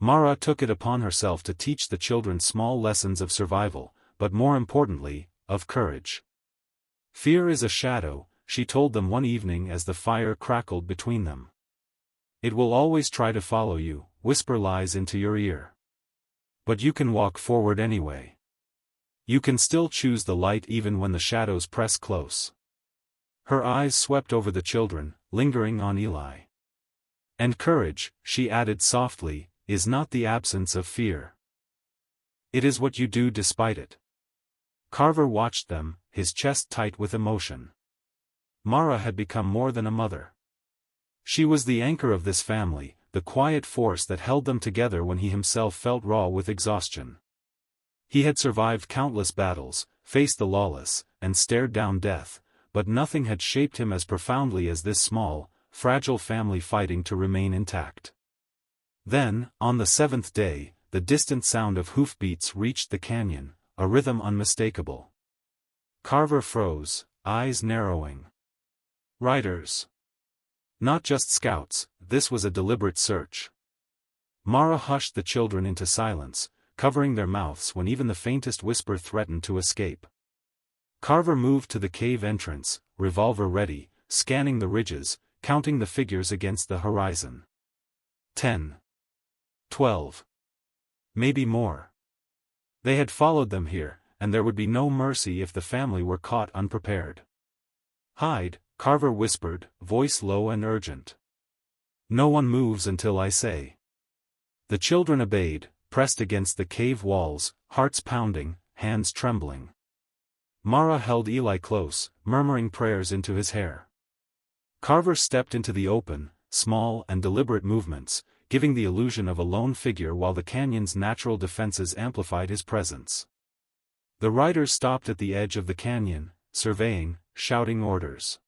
Mara took it upon herself to teach the children small lessons of survival, but more importantly, of courage. Fear is a shadow, she told them one evening as the fire crackled between them. It will always try to follow you, whisper lies into your ear. But you can walk forward anyway. You can still choose the light even when the shadows press close. Her eyes swept over the children, lingering on Eli. And courage, she added softly, is not the absence of fear. It is what you do despite it. Carver watched them, his chest tight with emotion. Mara had become more than a mother. She was the anchor of this family, the quiet force that held them together when he himself felt raw with exhaustion. He had survived countless battles, faced the lawless, and stared down death, but nothing had shaped him as profoundly as this small, fragile family fighting to remain intact. Then, on the seventh day, the distant sound of hoofbeats reached the canyon, a rhythm unmistakable. Carver froze, eyes narrowing. Riders. Not just scouts, this was a deliberate search. Mara hushed the children into silence, covering their mouths when even the faintest whisper threatened to escape. Carver moved to the cave entrance, revolver ready, scanning the ridges, counting the figures against the horizon. 10. 12. Maybe more. They had followed them here, and there would be no mercy if the family were caught unprepared. Hide, Carver whispered, voice low and urgent. No one moves until I say. The children obeyed, pressed against the cave walls, hearts pounding, hands trembling. Mara held Eli close, murmuring prayers into his hair. Carver stepped into the open, small and deliberate movements, giving the illusion of a lone figure while the canyon's natural defenses amplified his presence. The riders stopped at the edge of the canyon, surveying, shouting orders.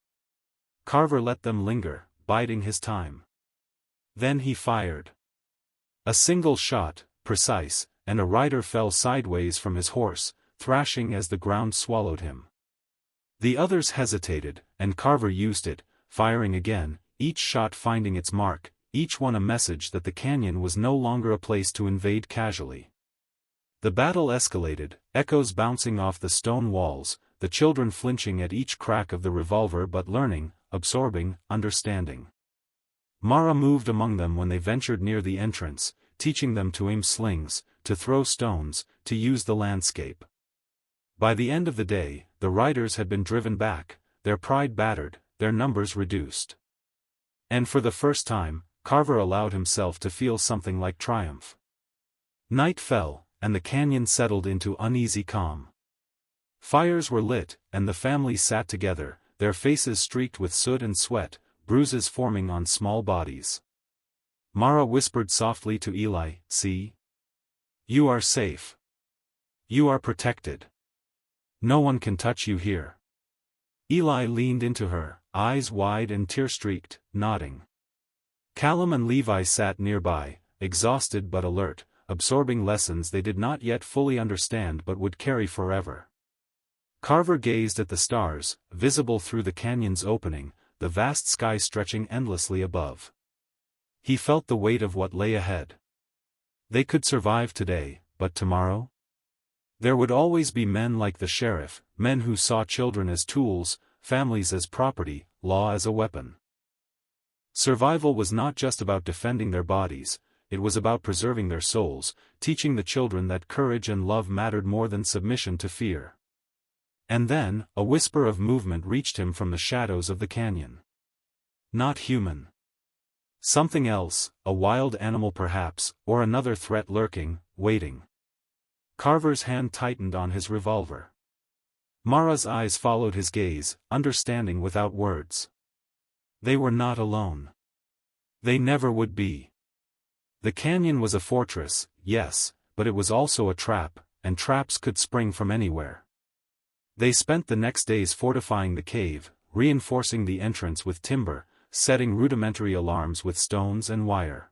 Carver let them linger, biding his time. Then he fired. A single shot, precise, and a rider fell sideways from his horse, thrashing as the ground swallowed him. The others hesitated, and Carver used it, firing again, each shot finding its mark, each one a message that the canyon was no longer a place to invade casually. The battle escalated, echoes bouncing off the stone walls, the children flinching at each crack of the revolver but learning, absorbing, understanding. Mara moved among them when they ventured near the entrance, teaching them to aim slings, to throw stones, to use the landscape. By the end of the day, the riders had been driven back, their pride battered, their numbers reduced. And for the first time, Carver allowed himself to feel something like triumph. Night fell, and the canyon settled into uneasy calm. Fires were lit, and the family sat together, their faces streaked with soot and sweat, bruises forming on small bodies. Mara whispered softly to Eli, "See? You are safe. You are protected. No one can touch you here." Eli leaned into her, eyes wide and tear-streaked, nodding. Callum and Levi sat nearby, exhausted but alert, absorbing lessons they did not yet fully understand but would carry forever. Carver gazed at the stars, visible through the canyon's opening, the vast sky stretching endlessly above. He felt the weight of what lay ahead. They could survive today, but tomorrow? There would always be men like the sheriff, men who saw children as tools, families as property, law as a weapon. Survival was not just about defending their bodies, it was about preserving their souls, teaching the children that courage and love mattered more than submission to fear. And then, a whisper of movement reached him from the shadows of the canyon. Not human. Something else, a wild animal perhaps, or another threat lurking, waiting. Carver's hand tightened on his revolver. Mara's eyes followed his gaze, understanding without words. They were not alone. They never would be. The canyon was a fortress, yes, but it was also a trap, and traps could spring from anywhere. They spent the next days fortifying the cave, reinforcing the entrance with timber, setting rudimentary alarms with stones and wire.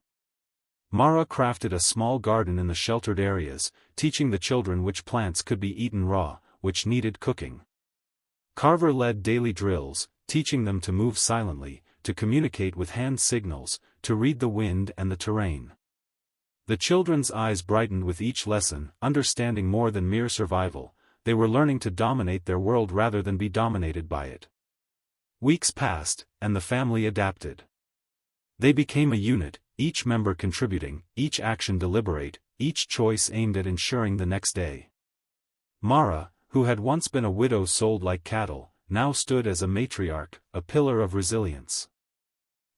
Mara crafted a small garden in the sheltered areas, teaching the children which plants could be eaten raw, which needed cooking. Carver led daily drills, teaching them to move silently, to communicate with hand signals, to read the wind and the terrain. The children's eyes brightened with each lesson, understanding more than mere survival. They were learning to dominate their world rather than be dominated by it. Weeks passed, and the family adapted. They became a unit, each member contributing, each action deliberate, each choice aimed at ensuring the next day. Mara, who had once been a widow sold like cattle, now stood as a matriarch, a pillar of resilience.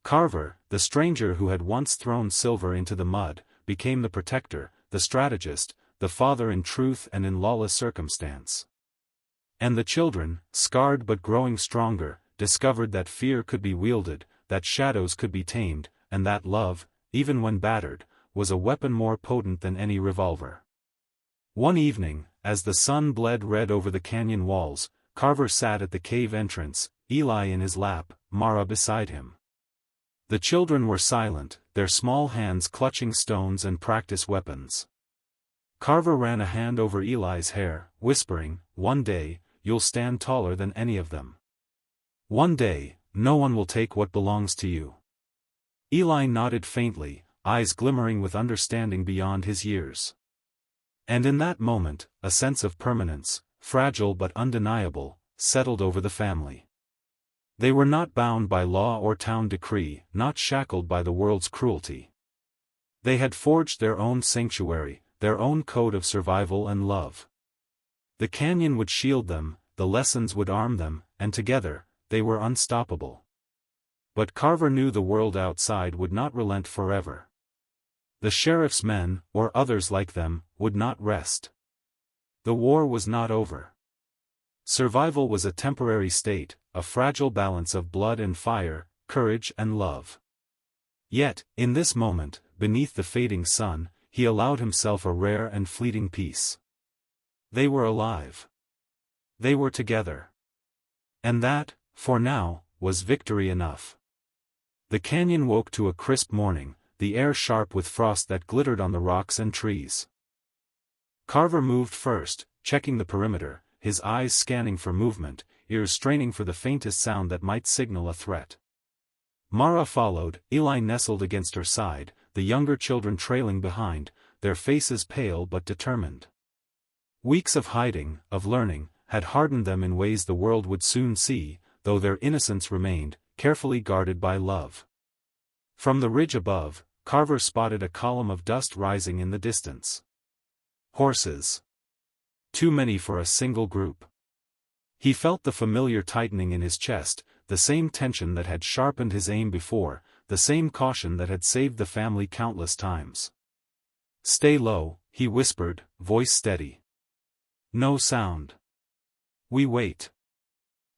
Carver, the stranger who had once thrown silver into the mud, became the protector, the strategist, the father in truth and in lawless circumstance. And the children, scarred but growing stronger, discovered that fear could be wielded, that shadows could be tamed, and that love, even when battered, was a weapon more potent than any revolver. One evening, as the sun bled red over the canyon walls, Carver sat at the cave entrance, Eli in his lap, Mara beside him. The children were silent, their small hands clutching stones and practice weapons. Carver ran a hand over Eli's hair, whispering, "One day, you'll stand taller than any of them. One day, no one will take what belongs to you." Eli nodded faintly, eyes glimmering with understanding beyond his years. And in that moment, a sense of permanence, fragile but undeniable, settled over the family. They were not bound by law or town decree, not shackled by the world's cruelty. They had forged their own sanctuary, their own code of survival and love. The canyon would shield them, the lessons would arm them, and together, they were unstoppable. But Carver knew the world outside would not relent forever. The sheriff's men, or others like them, would not rest. The war was not over. Survival was a temporary state, a fragile balance of blood and fire, courage and love. Yet, in this moment, beneath the fading sun, he allowed himself a rare and fleeting peace. They were alive. They were together. And that, for now, was victory enough. The canyon woke to a crisp morning, the air sharp with frost that glittered on the rocks and trees. Carver moved first, checking the perimeter, his eyes scanning for movement, ears straining for the faintest sound that might signal a threat. Mara followed, Eli nestled against her side, the younger children trailing behind, their faces pale but determined. Weeks of hiding, of learning, had hardened them in ways the world would soon see, though their innocence remained, carefully guarded by love. From the ridge above, Carver spotted a column of dust rising in the distance. Horses. Too many for a single group. He felt the familiar tightening in his chest, the same tension that had sharpened his aim before, the same caution that had saved the family countless times. "Stay low," he whispered, voice steady. "No sound. We wait."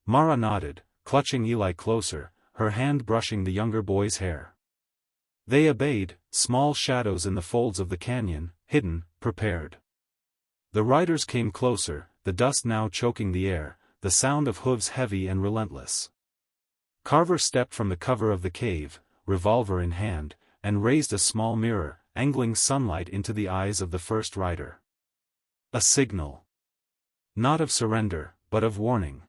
Mara nodded, clutching Eli closer, her hand brushing the younger boy's hair. They obeyed, small shadows in the folds of the canyon, hidden, prepared. The riders came closer, the dust now choking the air, the sound of hooves heavy and relentless. Carver stepped from the cover of the cave, revolver in hand, and raised a small mirror, angling sunlight into the eyes of the first rider. A signal. Not of surrender, but of warning.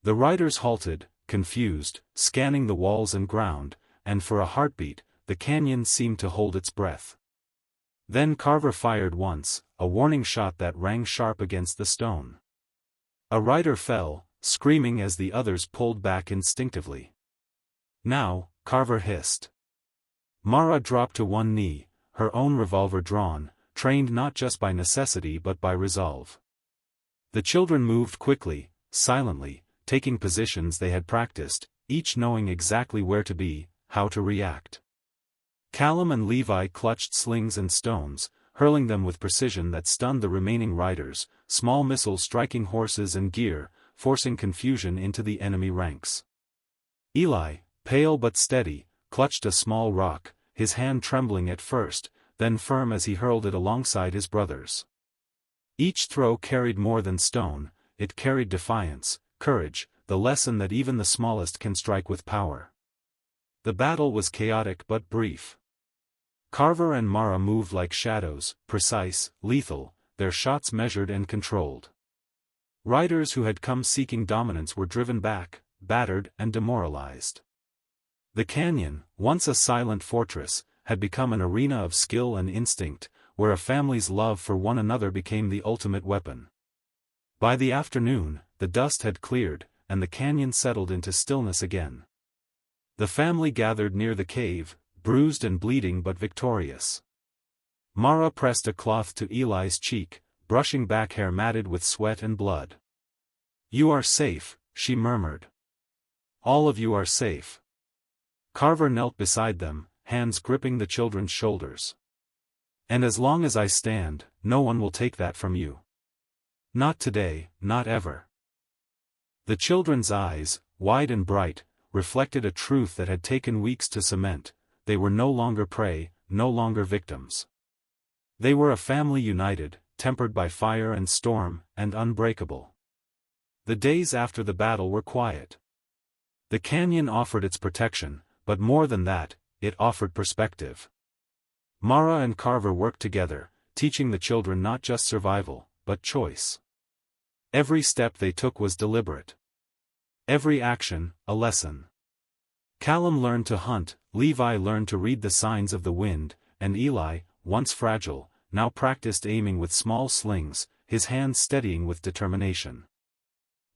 The riders halted, confused, scanning the walls and ground, and for a heartbeat, the canyon seemed to hold its breath. Then Carver fired once, a warning shot that rang sharp against the stone. A rider fell, screaming as the others pulled back instinctively. Now, Carver hissed. Mara dropped to one knee, her own revolver drawn, trained not just by necessity but by resolve. The children moved quickly, silently, taking positions they had practiced, each knowing exactly where to be, how to react. Callum and Levi clutched slings and stones, hurling them with precision that stunned the remaining riders, small missiles striking horses and gear, forcing confusion into the enemy ranks. Eli, pale but steady, clutched a small rock, his hand trembling at first, then firm as he hurled it alongside his brothers. Each throw carried more than stone, it carried defiance, courage, the lesson that even the smallest can strike with power. The battle was chaotic but brief. Carver and Mara moved like shadows, precise, lethal, their shots measured and controlled. Riders who had come seeking dominance were driven back, battered and demoralized. The canyon, once a silent fortress, had become an arena of skill and instinct, where a family's love for one another became the ultimate weapon. By the afternoon, the dust had cleared, and the canyon settled into stillness again. The family gathered near the cave, bruised and bleeding but victorious. Mara pressed a cloth to Eli's cheek, brushing back hair matted with sweat and blood. "You are safe," she murmured. "All of you are safe." Carver knelt beside them, hands gripping the children's shoulders. "And as long as I stand, no one will take that from you. Not today, not ever." The children's eyes, wide and bright, reflected a truth that had taken weeks to cement: they were no longer prey, no longer victims. They were a family united, tempered by fire and storm, and unbreakable. The days after the battle were quiet. The canyon offered its protection, but more than that, it offered perspective. Mara and Carver worked together, teaching the children not just survival, but choice. Every step they took was deliberate. Every action, a lesson. Callum learned to hunt, Levi learned to read the signs of the wind, and Eli, once fragile, now practiced aiming with small slings, his hands steadying with determination.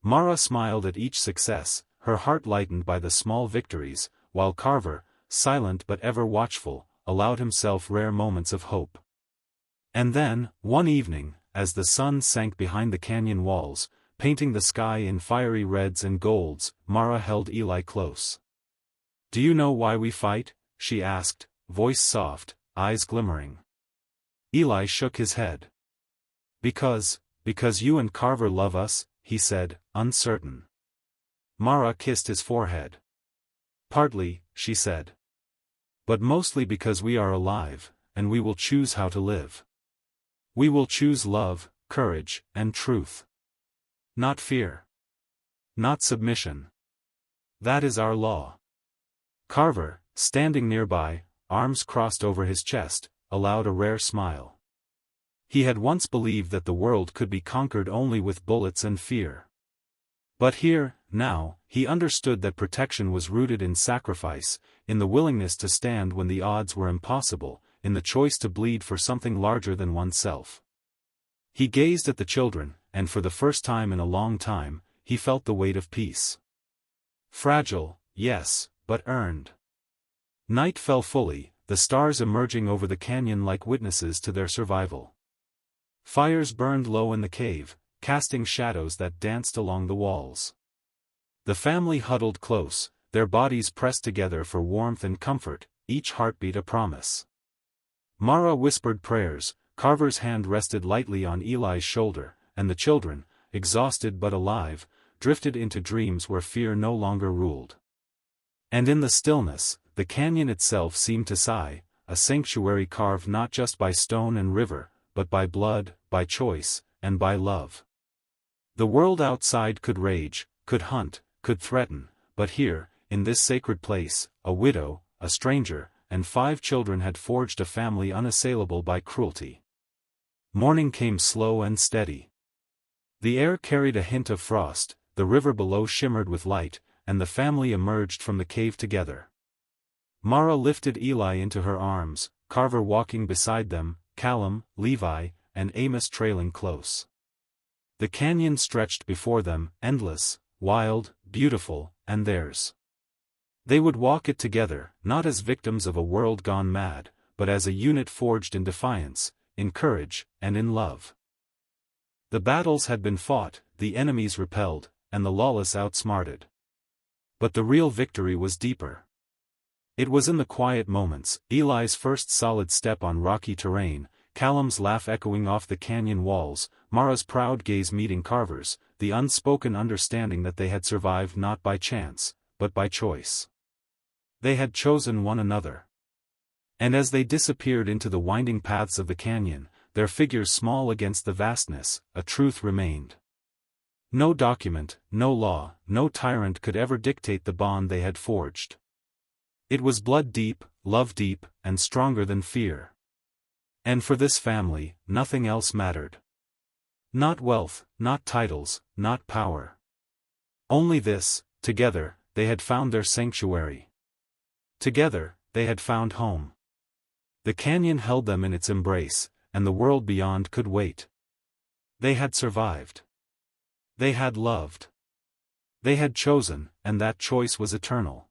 Mara smiled at each success, her heart lightened by the small victories, while Carver, silent but ever watchful, allowed himself rare moments of hope. And then, one evening, as the sun sank behind the canyon walls, painting the sky in fiery reds and golds, Mara held Eli close. "Do you know why we fight?" she asked, voice soft, eyes glimmering. Eli shook his head. Because you and Carver love us," he said, uncertain. Mara kissed his forehead. "Partly," she said. "But mostly because we are alive, and we will choose how to live. We will choose love, courage, and truth. Not fear. Not submission. That is our law." Carver, standing nearby, arms crossed over his chest, allowed a rare smile. He had once believed that the world could be conquered only with bullets and fear. But here, now, he understood that protection was rooted in sacrifice, in the willingness to stand when the odds were impossible, in the choice to bleed for something larger than oneself. He gazed at the children, and for the first time in a long time, he felt the weight of peace. Fragile, yes, but earned. Night fell fully, the stars emerging over the canyon like witnesses to their survival. Fires burned low in the cave, casting shadows that danced along the walls. The family huddled close, their bodies pressed together for warmth and comfort, each heartbeat a promise. Mara whispered prayers, Carver's hand rested lightly on Eli's shoulder, and the children, exhausted but alive, drifted into dreams where fear no longer ruled. And in the stillness, the canyon itself seemed to sigh, a sanctuary carved not just by stone and river, but by blood, by choice, and by love. The world outside could rage, could hunt, could threaten, but here, in this sacred place, a widow, a stranger, and 5 children had forged a family unassailable by cruelty. Morning came slow and steady. The air carried a hint of frost, the river below shimmered with light, and the family emerged from the cave together. Mara lifted Eli into her arms, Carver walking beside them, Callum, Levi, and Amos trailing close. The canyon stretched before them, endless, wild, beautiful, and theirs. They would walk it together, not as victims of a world gone mad, but as a unit forged in defiance, in courage, and in love. The battles had been fought, the enemies repelled, and the lawless outsmarted. But the real victory was deeper. It was in the quiet moments, Eli's first solid step on rocky terrain, Callum's laugh echoing off the canyon walls, Mara's proud gaze meeting Carver's, the unspoken understanding that they had survived not by chance, but by choice. They had chosen one another. And as they disappeared into the winding paths of the canyon, their figures small against the vastness, a truth remained. No document, no law, no tyrant could ever dictate the bond they had forged. It was blood deep, love deep, and stronger than fear. And for this family, nothing else mattered. Not wealth, not titles, not power. Only this: together, they had found their sanctuary. Together, they had found home. The canyon held them in its embrace, and the world beyond could wait. They had survived. They had loved. They had chosen, and that choice was eternal.